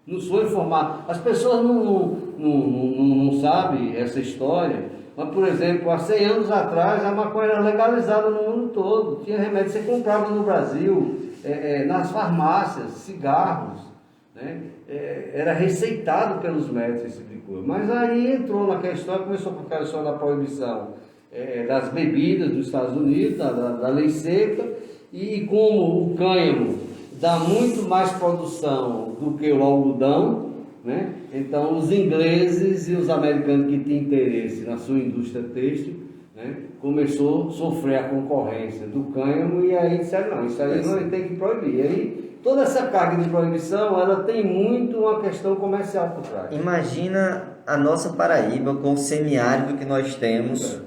Nos foi informar. As pessoas não sabem essa história, mas, por exemplo, há 100 anos atrás a maconha era legalizada no mundo todo. Tinha remédio que você comprava no Brasil, nas farmácias, cigarros, né? Era receitado pelos médicos esse tipo de coisa. Mas aí entrou naquela história, começou com aquela história da proibição das bebidas dos Estados Unidos, da lei seca, e como o cânhamo dá muito mais produção do que o algodão, né? Então os ingleses e os americanos que tinham interesse na sua indústria têxtil, né, começou a sofrer a concorrência do cânhamo, e aí disseram, não, isso aí não tem que proibir. E aí toda essa carga de proibição, ela tem muito uma questão comercial por trás. Imagina a nossa Paraíba com o semiárido que nós temos,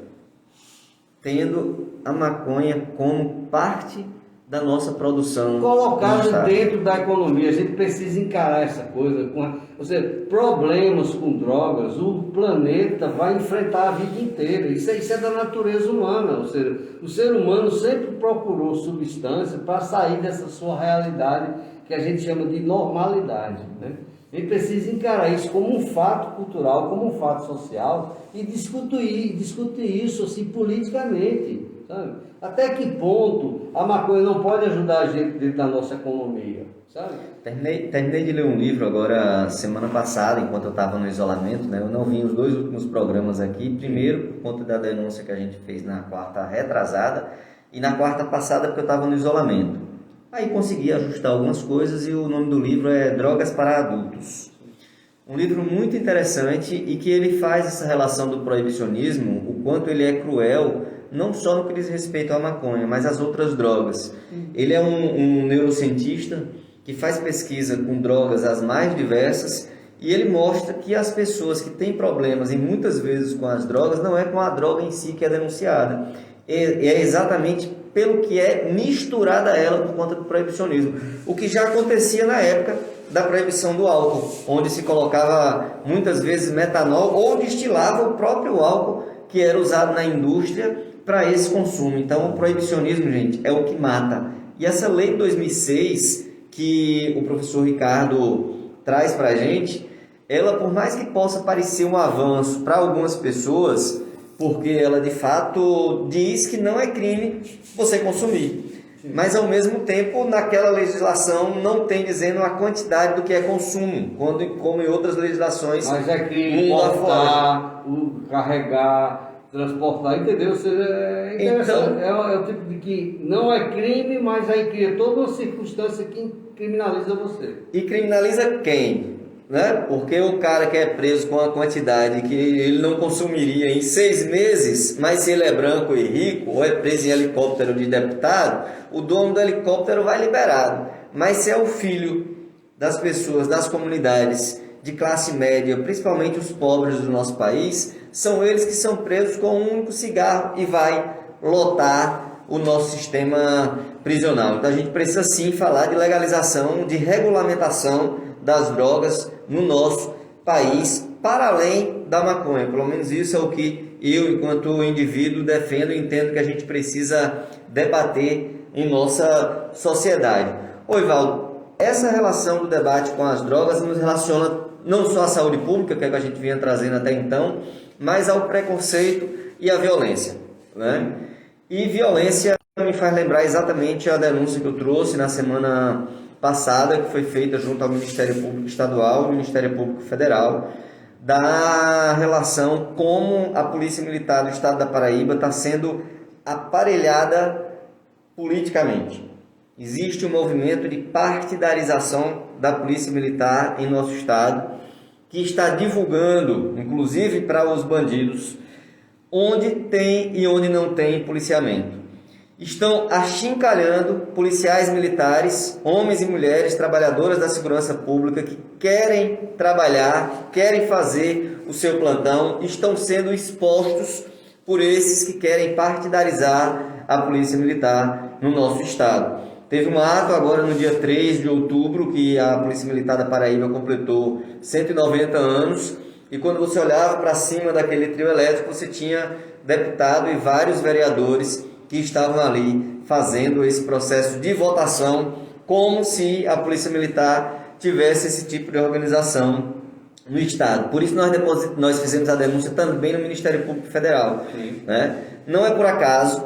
tendo a maconha como parte da nossa produção. Colocado dentro da economia. A gente precisa encarar essa coisa. Ou seja, problemas com drogas, o planeta vai enfrentar a vida inteira. Isso é da natureza humana. Ou seja, o ser humano sempre procurou substância para sair dessa sua realidade que a gente chama de normalidade, né? A gente precisa encarar isso como um fato cultural, como um fato social, e discutir isso assim, politicamente, sabe? Até que ponto a maconha não pode ajudar a gente dentro da nossa economia, sabe? Terminei de ler um livro agora, semana passada, enquanto eu estava no isolamento, né? Eu não vi os 2 últimos programas aqui, primeiro por conta da denúncia que a gente fez na quarta retrasada, e na quarta passada porque eu estava no isolamento. Aí consegui ajustar algumas coisas, e o nome do livro é Drogas para Adultos. Um livro muito interessante, e que ele faz essa relação do proibicionismo, o quanto ele é cruel, não só no que diz respeito à maconha, mas às outras drogas. Ele é um neurocientista que faz pesquisa com drogas as mais diversas, e ele mostra que as pessoas que têm problemas, e muitas vezes com as drogas, não é com a droga em si que é denunciada, é exatamente pelo que é misturada a ela por conta do proibicionismo. O que já acontecia na época da proibição do álcool, onde se colocava muitas vezes metanol ou destilava o próprio álcool que era usado na indústria para esse consumo. Então o proibicionismo, gente, é o que mata. E essa lei de 2006 que o professor Ricardo traz para a gente, ela, por mais que possa parecer um avanço para algumas pessoas, porque ela de fato diz que não é crime você consumir. Mas ao mesmo tempo, naquela legislação não tem dizendo a quantidade do que é consumo, como em outras legislações. Mas é crime importar, carregar, transportar, entendeu? Ou seja, é interessante. Então, é o tipo de que não é crime, mas aí cria toda uma circunstância que criminaliza você. E criminaliza quem? Né? Porque o cara que é preso com a quantidade que ele não consumiria em 6 meses, mas se ele é branco e rico, ou é preso em helicóptero de deputado, o dono do helicóptero vai liberado. Mas se é o filho das pessoas, das comunidades de classe média, principalmente os pobres do nosso país, são eles que são presos com um único cigarro e vai lotar o nosso sistema prisional. Então a gente precisa sim falar de legalização, de regulamentação das drogas no nosso país, para além da maconha. Pelo menos isso é o que eu, enquanto indivíduo, defendo e entendo que a gente precisa debater em nossa sociedade. Oi, Valdo, essa relação do debate com as drogas nos relaciona não só à saúde pública, que é o que a gente vinha trazendo até então, mas ao preconceito e à violência, né? E violência me faz lembrar exatamente a denúncia que eu trouxe na semana passada, que foi feita junto ao Ministério Público Estadual e Ministério Público Federal, da relação como a Polícia Militar do Estado da Paraíba está sendo aparelhada politicamente. Existe um movimento de partidarização da Polícia Militar em nosso Estado, que está divulgando, inclusive para os bandidos, onde tem e onde não tem policiamento. Estão achincalhando policiais militares, homens e mulheres, trabalhadoras da segurança pública que querem trabalhar, querem fazer o seu plantão, estão sendo expostos por esses que querem partidarizar a Polícia Militar no nosso estado. Teve um ato agora no dia 3 de outubro que a Polícia Militar da Paraíba completou 190 anos, e quando você olhava para cima daquele trio elétrico, você tinha deputado e vários vereadores que estavam ali fazendo esse processo de votação, como se a Polícia Militar tivesse esse tipo de organização no Estado. Por isso nós fizemos a denúncia também no Ministério Público Federal. Né? Não é por acaso,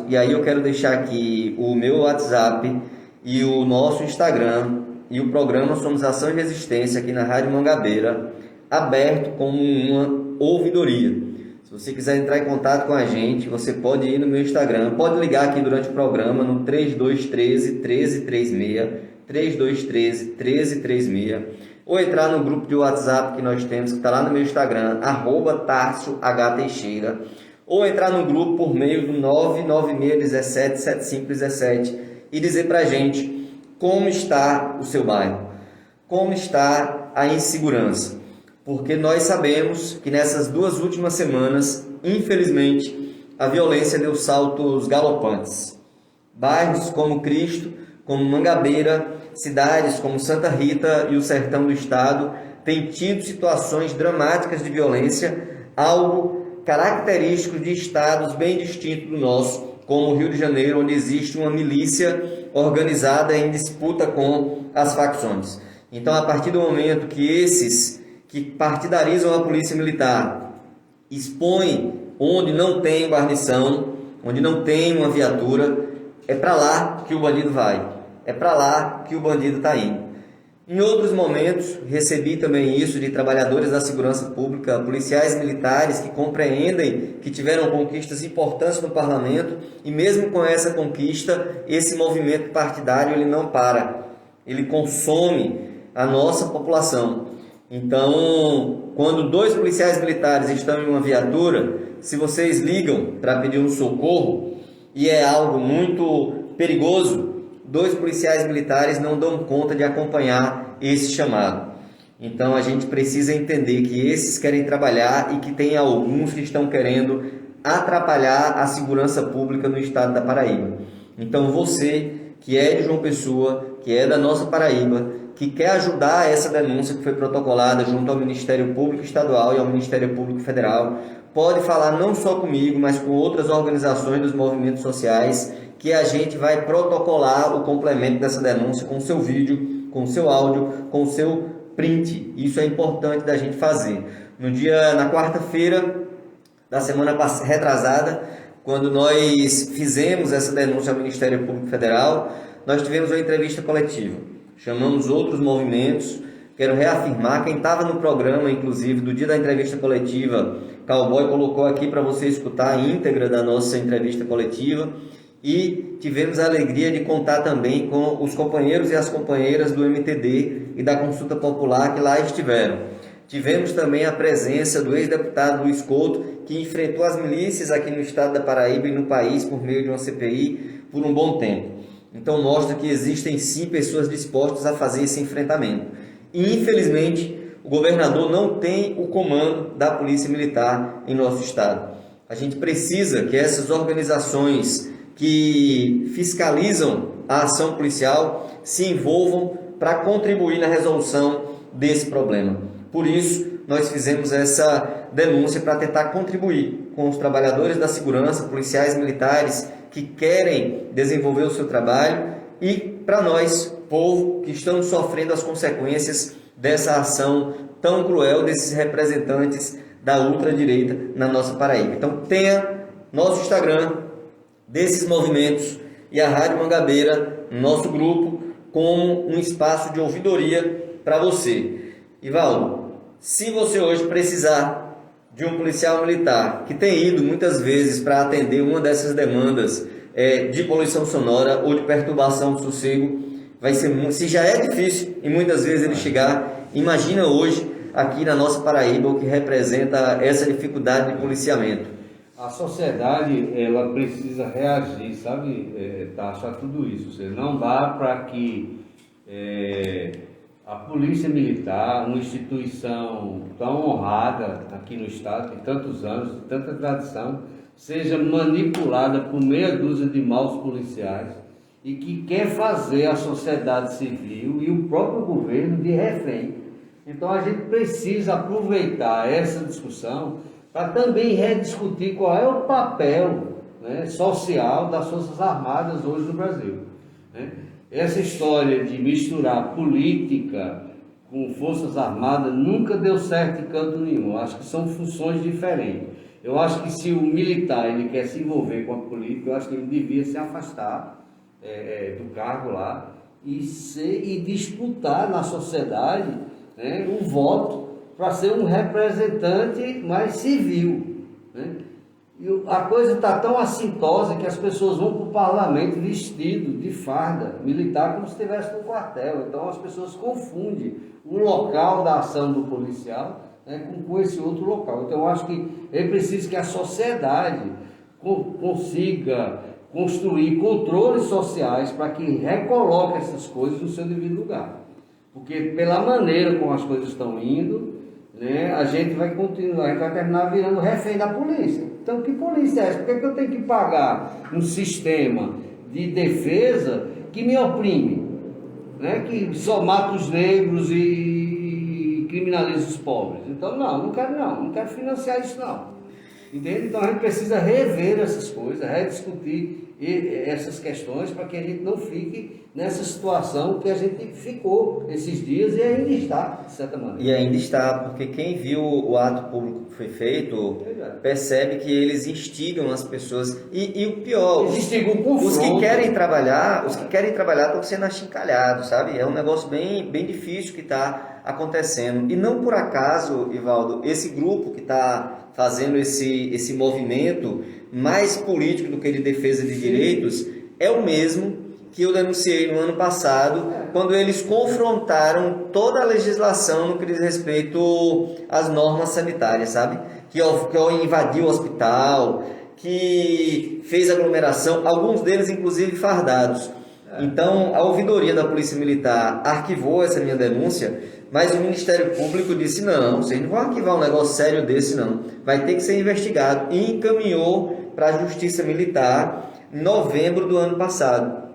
e aí eu quero deixar aqui o meu WhatsApp e o nosso Instagram e o programa Somos Ação e Resistência aqui na Rádio Mangabeira, aberto como uma ouvidoria. Se você quiser entrar em contato com a gente, você pode ir no meu Instagram, pode ligar aqui durante o programa no 3213-1336, 3213-1336, ou entrar no grupo de WhatsApp que nós temos, que está lá no meu Instagram, @TárcioHTeixeira, ou entrar no grupo por meio do 996177517 e dizer para a gente como está o seu bairro, como está a insegurança. Porque nós sabemos que nessas 2 últimas semanas, infelizmente, a violência deu saltos galopantes. Bairros como Cristo, como Mangabeira, cidades como Santa Rita e o sertão do estado têm tido situações dramáticas de violência, algo característico de estados bem distintos do nosso, como o Rio de Janeiro, onde existe uma milícia organizada em disputa com as facções. Então, a partir do momento que esses que partidarizam a Polícia Militar expõem onde não tem guarnição, onde não tem uma viatura, é para lá que o bandido vai, é para lá que o bandido está indo. Em outros momentos, recebi também isso de trabalhadores da segurança pública, policiais militares que compreendem que tiveram conquistas importantes no parlamento, e mesmo com essa conquista, esse movimento partidário ele não para, ele consome a nossa população. Então, quando 2 policiais militares estão em uma viatura, se vocês ligam para pedir um socorro e é algo muito perigoso, 2 policiais militares não dão conta de acompanhar esse chamado. Então a gente precisa entender que esses querem trabalhar e que tem alguns que estão querendo atrapalhar a segurança pública no estado da Paraíba. Então você que é de João Pessoa, que é da nossa Paraíba, que quer ajudar essa denúncia que foi protocolada junto ao Ministério Público Estadual e ao Ministério Público Federal, pode falar não só comigo, mas com outras organizações dos movimentos sociais, que a gente vai protocolar o complemento dessa denúncia com o seu vídeo, com o seu áudio, com o seu print. Isso é importante da gente fazer. Na quarta-feira da semana retrasada, quando nós fizemos essa denúncia ao Ministério Público Federal, nós tivemos uma entrevista coletiva. Chamamos outros movimentos. Quero reafirmar, quem estava no programa, inclusive, do dia da entrevista coletiva, Cowboy colocou aqui para você escutar a íntegra da nossa entrevista coletiva. E tivemos a alegria de contar também com os companheiros e as companheiras do MTD e da Consulta Popular que lá estiveram. Tivemos também a presença do ex-deputado Luiz Couto, que enfrentou as milícias aqui no estado da Paraíba e no país por meio de uma CPI por um bom tempo. Então mostra que existem sim pessoas dispostas a fazer esse enfrentamento. E infelizmente o governador não tem o comando da Polícia Militar em nosso estado. A gente precisa que essas organizações que fiscalizam a ação policial se envolvam para contribuir na resolução desse problema. Por isso, nós fizemos essa denúncia para tentar contribuir com os trabalhadores da segurança, policiais militares que querem desenvolver o seu trabalho e para nós, povo, que estamos sofrendo as consequências dessa ação tão cruel desses representantes da ultradireita na nossa Paraíba. Então, tenha nosso Instagram, desses movimentos e a Rádio Mangabeira, nosso grupo, como um espaço de ouvidoria para você. Ivaldo, se você hoje precisar de um policial militar que tem ido muitas vezes para atender uma dessas demandas de poluição sonora ou de perturbação do sossego, vai ser, se já é difícil e muitas vezes ele chegar, imagina hoje aqui na nossa Paraíba o que representa essa dificuldade de policiamento. A sociedade, ela precisa reagir, sabe, Tacho, a tudo isso. Ou seja, não dá para que a Polícia Militar, uma instituição tão honrada aqui no estado, de tantos anos, de tanta tradição, seja manipulada por meia dúzia de maus policiais e que quer fazer a sociedade civil e o próprio governo de refém. Então a gente precisa aproveitar essa discussão para também rediscutir qual é o papel, né, social das Forças Armadas hoje no Brasil. Né? Essa história de misturar política com Forças Armadas nunca deu certo em canto nenhum. Eu acho que são funções diferentes. Eu acho que se o militar ele quer se envolver com a política, eu acho que ele devia se afastar do cargo lá e disputar na sociedade, né, um voto para ser um representante mais civil. Né? E a coisa está tão assintosa que as pessoas vão para o parlamento vestido de farda militar como se estivesse no quartel. Então as pessoas confundem o local da ação do policial, né, com esse outro local. Então eu acho que é preciso que a sociedade consiga construir controles sociais para que recoloque essas coisas no seu devido lugar. Porque pela maneira como as coisas estão indo, né, a gente vai continuar, a gente vai terminar virando refém da polícia. Então, que polícia é essa? Por que eu tenho que pagar um sistema de defesa que me oprime, né, que só mata os negros e criminaliza os pobres? Então, não quero financiar isso não. Entende? Então a gente precisa rever essas coisas, rediscutir essas questões para que a gente não fique nessa situação que a gente ficou esses dias e ainda está, de certa maneira. E ainda está, porque quem viu o ato público que foi feito percebe que eles instigam as pessoas. E o pior, os que querem trabalhar estão sendo achincalhados, sabe? É um negócio bem difícil que está acontecendo. E não por acaso, Ivaldo, esse grupo que está fazendo esse movimento mais político do que de defesa de direitos é o mesmo que eu denunciei no ano passado, quando eles confrontaram toda a legislação no que diz respeito às normas sanitárias, sabe? Que invadiu o hospital, que fez aglomeração, alguns deles inclusive fardados. Então, a ouvidoria da Polícia Militar arquivou essa minha denúncia, mas o Ministério Público disse, não, vocês não vão arquivar um negócio sério desse não, vai ter que ser investigado, e encaminhou para a Justiça Militar em novembro do ano passado.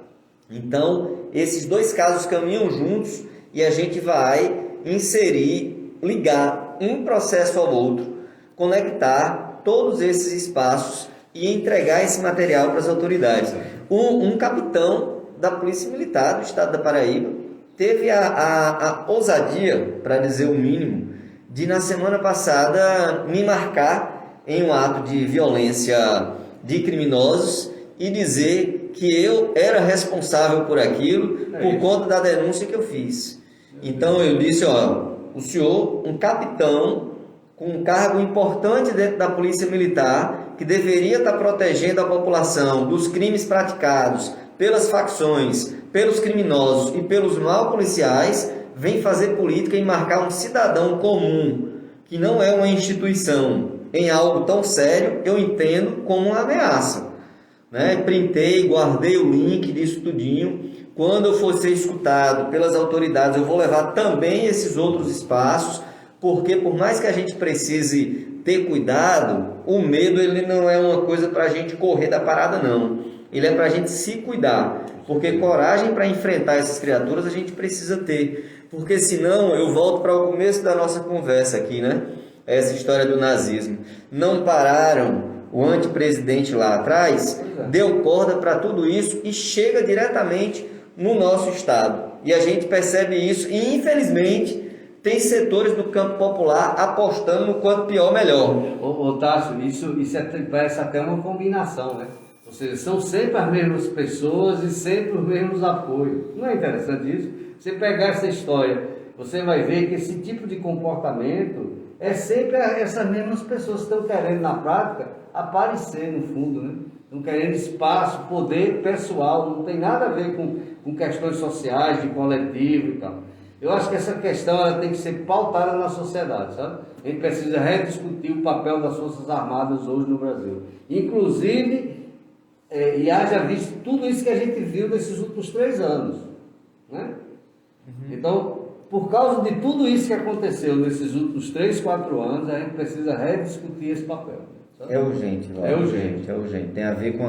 Então, esses dois casos caminham juntos e a gente vai inserir, ligar um processo ao outro, conectar todos esses espaços e entregar esse material para as autoridades. Um capitão da Polícia Militar do Estado da Paraíba teve a ousadia, para dizer o mínimo, de na semana passada me marcar em um ato de violência de criminosos e dizer que eu era responsável por aquilo por conta da denúncia que eu fiz. Então eu disse, o senhor, um capitão com um cargo importante dentro da Polícia Militar, que deveria estar protegendo a população dos crimes praticados pelas facções, pelos criminosos e pelos mal policiais, vem fazer política e marcar um cidadão comum, que não é uma instituição, em algo tão sério, eu entendo como uma ameaça. Printei, guardei o link disso tudinho. Quando eu for ser escutado pelas autoridades, eu vou levar também esses outros espaços, porque por mais que a gente precise ter cuidado, o medo ele não é uma coisa para a gente correr da parada, não. Ele é para a gente se cuidar, porque coragem para enfrentar essas criaturas a gente precisa ter, porque senão eu volto para o começo da nossa conversa aqui, essa história do nazismo. Não pararam o antepresidente lá atrás, deu corda para tudo isso e chega diretamente no nosso estado. E a gente percebe isso e, infelizmente, tem setores do campo popular apostando no quanto pior, melhor. Tássio, isso parece até uma combinação, né? Ou seja, são sempre as mesmas pessoas e sempre os mesmos apoios. Não é interessante isso? Você pegar essa história, você vai ver que esse tipo de comportamento é sempre essas mesmas pessoas que estão querendo, na prática, aparecer no fundo, né? Estão querendo espaço, poder pessoal, não tem nada a ver com questões sociais, de coletivo e tal. Eu acho que essa questão ela tem que ser pautada na sociedade, sabe? A gente precisa rediscutir o papel das Forças Armadas hoje no Brasil. Inclusive, e haja visto tudo isso que a gente viu nesses últimos 3 anos, né? Então, por causa de tudo isso que aconteceu nesses últimos 3, 4 anos, a gente precisa rediscutir esse papel. Sabe? É urgente, Valdo. É urgente. Tem a ver com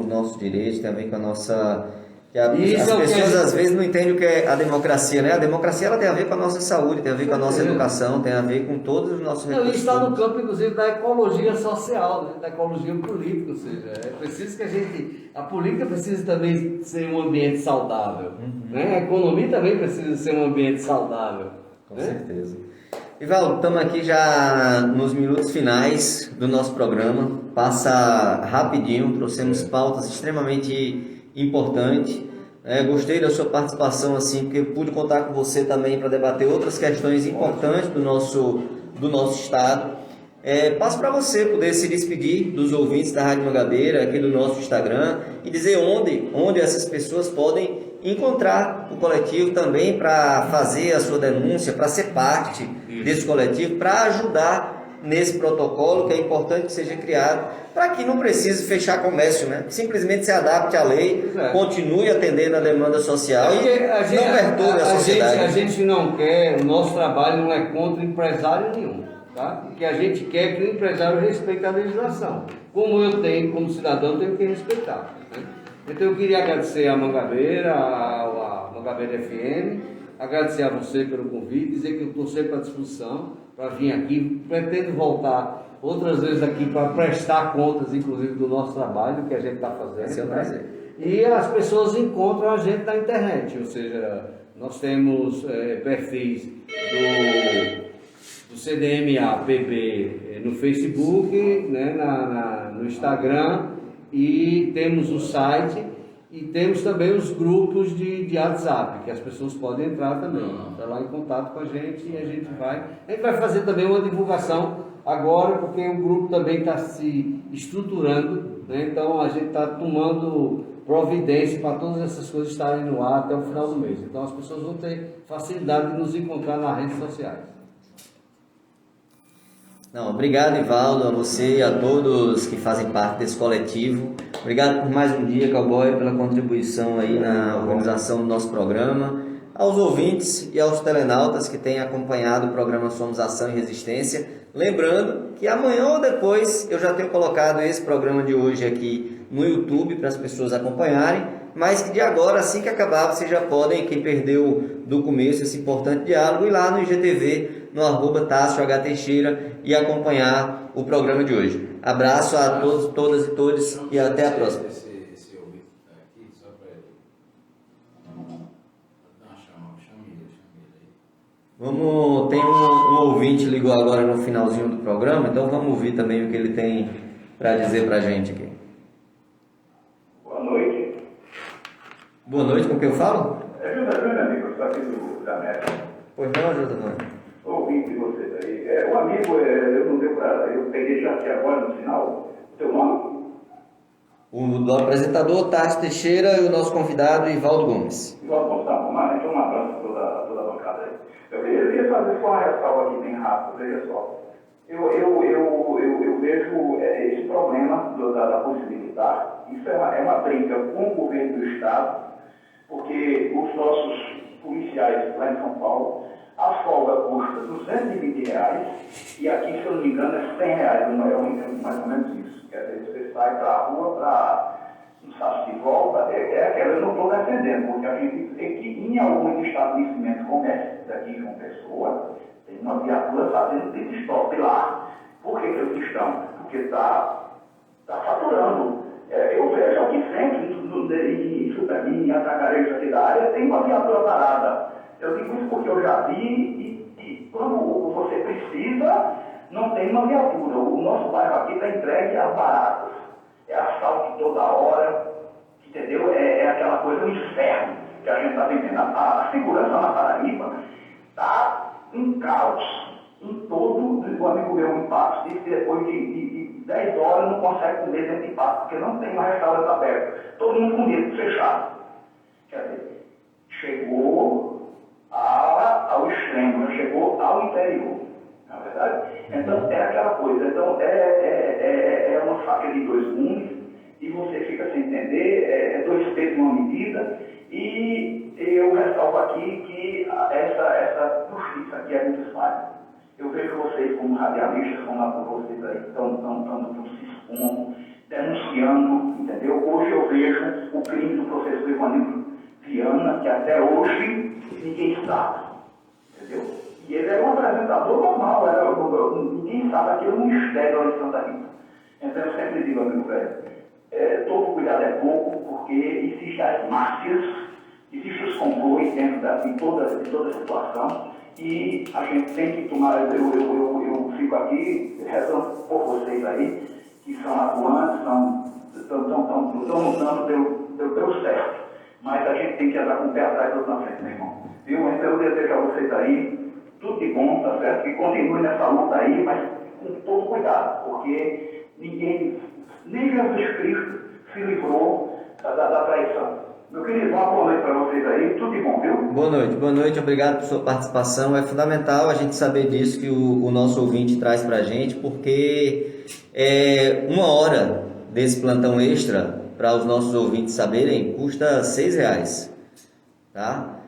os nossos direitos, tem a ver com a nossa... As pessoas às vezes não entendem o que é a democracia, né? A democracia ela tem a ver com a nossa saúde, tem a ver com a nossa educação, tem a ver com todos os nossos recursos. Isso está no campo, inclusive, da ecologia social, né? Da ecologia política, ou seja, é preciso que a política precisa também ser um ambiente saudável, né? A economia também precisa ser um ambiente saudável. Com certeza. Ivaldo, estamos aqui já nos minutos finais do nosso programa, passa rapidinho, trouxemos pautas extremamente importante. Gostei da sua participação, assim, porque eu pude contar com você também para debater outras questões importantes do nosso estado. Passo para você poder se despedir dos ouvintes da Rádio Mangabeira, aqui do nosso Instagram, e dizer onde essas pessoas podem encontrar o coletivo também para fazer a sua denúncia, para ser parte desse coletivo, para ajudar nesse protocolo que é importante que seja criado, para que não precise fechar comércio, né? Simplesmente se adapte à lei, continue atendendo a demanda social e não perturbe a sociedade. A gente não quer, o nosso trabalho não é contra empresário nenhum, tá? O que a gente quer é que o empresário respeite a legislação. Como eu tenho, como cidadão, tenho que respeitar, né? Então eu queria agradecer a Mangabeira, a Mangabeira FM, agradecer a você pelo convite, dizer que eu estou sempre à disposição para vir aqui, pretendo voltar outras vezes aqui para prestar contas, inclusive, do nosso trabalho que a gente está fazendo. Esse é um prazer. E as pessoas encontram a gente na internet, ou seja, nós temos perfis do CDMA-PB no Facebook, né, no Instagram, e temos o site e temos também os grupos de WhatsApp, que as pessoas podem entrar também, entrar lá em contato com a gente e a gente vai fazer também uma divulgação agora, porque o grupo também está se estruturando, né? Então a gente está tomando providência para todas essas coisas estarem no ar até o final do mês. Então as pessoas vão ter facilidade de nos encontrar nas redes sociais. Não, obrigado, Ivaldo, a você e a todos que fazem parte desse coletivo. Obrigado por mais um dia, Cowboy, pela contribuição aí na organização do nosso programa. Aos ouvintes e aos telenautas que têm acompanhado o programa Somos Ação e Resistência. Lembrando que amanhã ou depois eu já tenho colocado esse programa de hoje aqui no YouTube para as pessoas acompanharem, mas que de agora, assim que acabar, vocês já podem, quem perdeu do começo esse importante diálogo, ir lá no IGTV, no @TássioHTeixeira e acompanhar o programa de hoje. Abraço a todos, todas e todos e até a próxima. Esse ouvinte aqui, só para ele. Chama ele aí. Tem um ouvinte ligou agora no finalzinho do programa, então vamos ouvir também o que ele tem para dizer para a gente aqui. Boa noite. Boa noite, com quem eu falo? É José Júnior, amigo, eu sou aqui da América. Pois não, José Júnior. Ouvindo de vocês aí. O amigo, eu não deu para. Eu peguei já aqui agora no final. Teu nome? O apresentador Tássio Teixeira e o nosso convidado Ivaldo Gomes. Igual postar um abraço a toda a bancada aí. Eu queria fazer só uma ressalva aqui bem rápido, veja só. Eu vejo esse problema da Polícia Militar. Isso é uma briga com o governo do Estado, porque os nossos policiais lá em São Paulo, a folga custa R$220 e aqui, se eu não me engano, é R$100, mais ou menos isso. Quer dizer, você sai para a rua para não sabe se volta, eu não estou defendendo, porque a gente vê que em alguns estabelecimentos comerciais daqui de uma pessoa, tem uma viatura fazendo pit-stop lá. Por que eles estão? Porque está faturando. Eu vejo aqui sempre, em atacarejo aqui da área, tem uma viatura parada. Eu digo isso porque eu já vi e quando você precisa, não tem uma viatura. O nosso bairro aqui está entregue a baratas. É assalto toda hora, entendeu? É aquela coisa, um inferno que a gente está vivendo. A segurança na Paraíba está em caos, em todo. O amigo meu em Patos disse que depois de 10 horas não consegue comer dentro de Patos, porque não tem mais restaurante aberto. Todo mundo com medo, fechado. Quer dizer, chegou ao extremo, chegou ao interior. Na verdade? Então é aquela coisa, então é uma faca de dois gumes e você fica sem entender, dois pesos uma medida, e eu ressalvo aqui que essa justiça aqui é muito falha. Eu vejo vocês como radialistas, como vocês aí estão se expondo, denunciando, entendeu? Hoje eu vejo o crime do professor Ivanildo Viana, que até hoje ninguém sabe, entendeu? E ele era um apresentador normal, ninguém sabe aquilo no mistério lá de Santa Rita. Então eu sempre digo, amigo velho, todo cuidado é pouco, porque existem as máfias, existem os complôs dentro de toda a situação, e a gente tem que tomar, eu fico aqui rezando por vocês aí, que são atuantes, estão lutando pelo certo, mas a gente tem que andar com o pé atrás do na frente, meu irmão. Viu? Então eu desejo a vocês aí tudo de bom, tá certo? Que continue nessa luta aí, mas com todo cuidado, porque nem Jesus Cristo se livrou da traição. Meu querido, uma boa noite para vocês aí, tudo de bom, viu? Boa noite, obrigado por sua participação. É fundamental a gente saber disso que o nosso ouvinte traz para a gente, porque uma hora desse plantão extra, para os nossos ouvintes saberem, custa R$6, tá?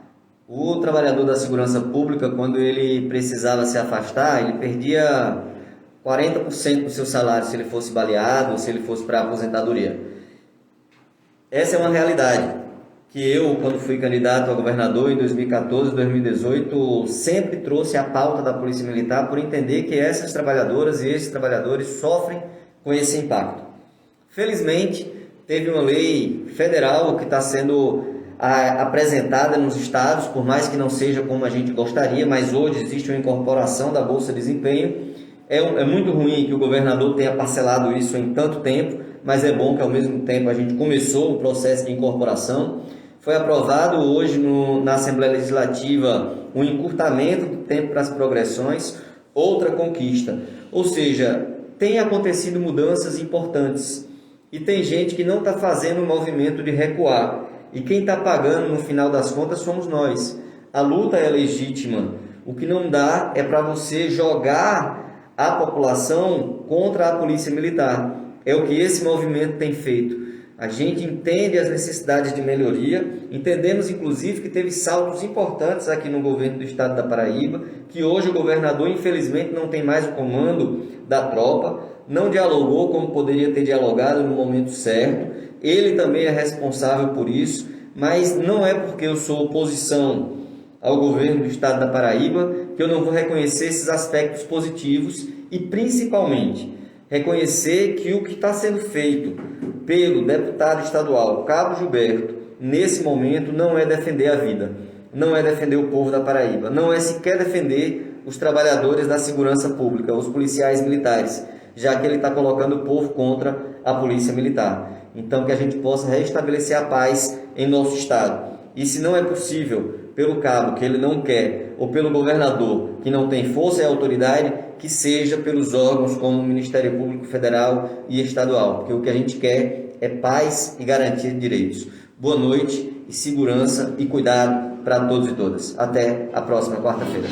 O trabalhador da segurança pública, quando ele precisava se afastar, ele perdia 40% do seu salário se ele fosse baleado, se ele fosse para a aposentadoria. Essa é uma realidade que eu, quando fui candidato a governador em 2014 e 2018, sempre trouxe a pauta da Polícia Militar por entender que essas trabalhadoras e esses trabalhadores sofrem com esse impacto. Felizmente, teve uma lei federal que está sendo apresentada nos estados, por mais que não seja como a gente gostaria, mas hoje existe uma incorporação da Bolsa de Desempenho. É muito ruim que o governador tenha parcelado isso em tanto tempo, mas é bom que ao mesmo tempo a gente começou o processo de incorporação. Foi aprovado hoje na Assembleia Legislativa um encurtamento do tempo para as progressões, outra conquista. Ou seja, tem acontecido mudanças importantes e tem gente que não está fazendo o movimento de recuar. E quem está pagando no final das contas somos nós. A luta é legítima. O que não dá é para você jogar a população contra a polícia militar. É o que esse movimento tem feito. A gente entende as necessidades de melhoria, entendemos inclusive que teve saltos importantes aqui no governo do estado da Paraíba, que hoje o governador infelizmente não tem mais o comando da tropa, não dialogou como poderia ter dialogado no momento certo, ele também é responsável por isso, mas não é porque eu sou oposição ao governo do estado da Paraíba que eu não vou reconhecer esses aspectos positivos e principalmente reconhecer que o que está sendo feito pelo deputado estadual Cabo Gilberto, nesse momento, não é defender a vida, não é defender o povo da Paraíba, não é sequer defender os trabalhadores da segurança pública, os policiais militares, já que ele está colocando o povo contra a polícia militar. Então, que a gente possa restabelecer a paz em nosso estado. E se não é possível pelo cabo, que ele não quer, ou pelo governador, que não tem força e autoridade, que seja pelos órgãos como o Ministério Público Federal e Estadual, porque o que a gente quer é paz e garantia de direitos. Boa noite e segurança e cuidado para todos e todas. Até a próxima quarta-feira.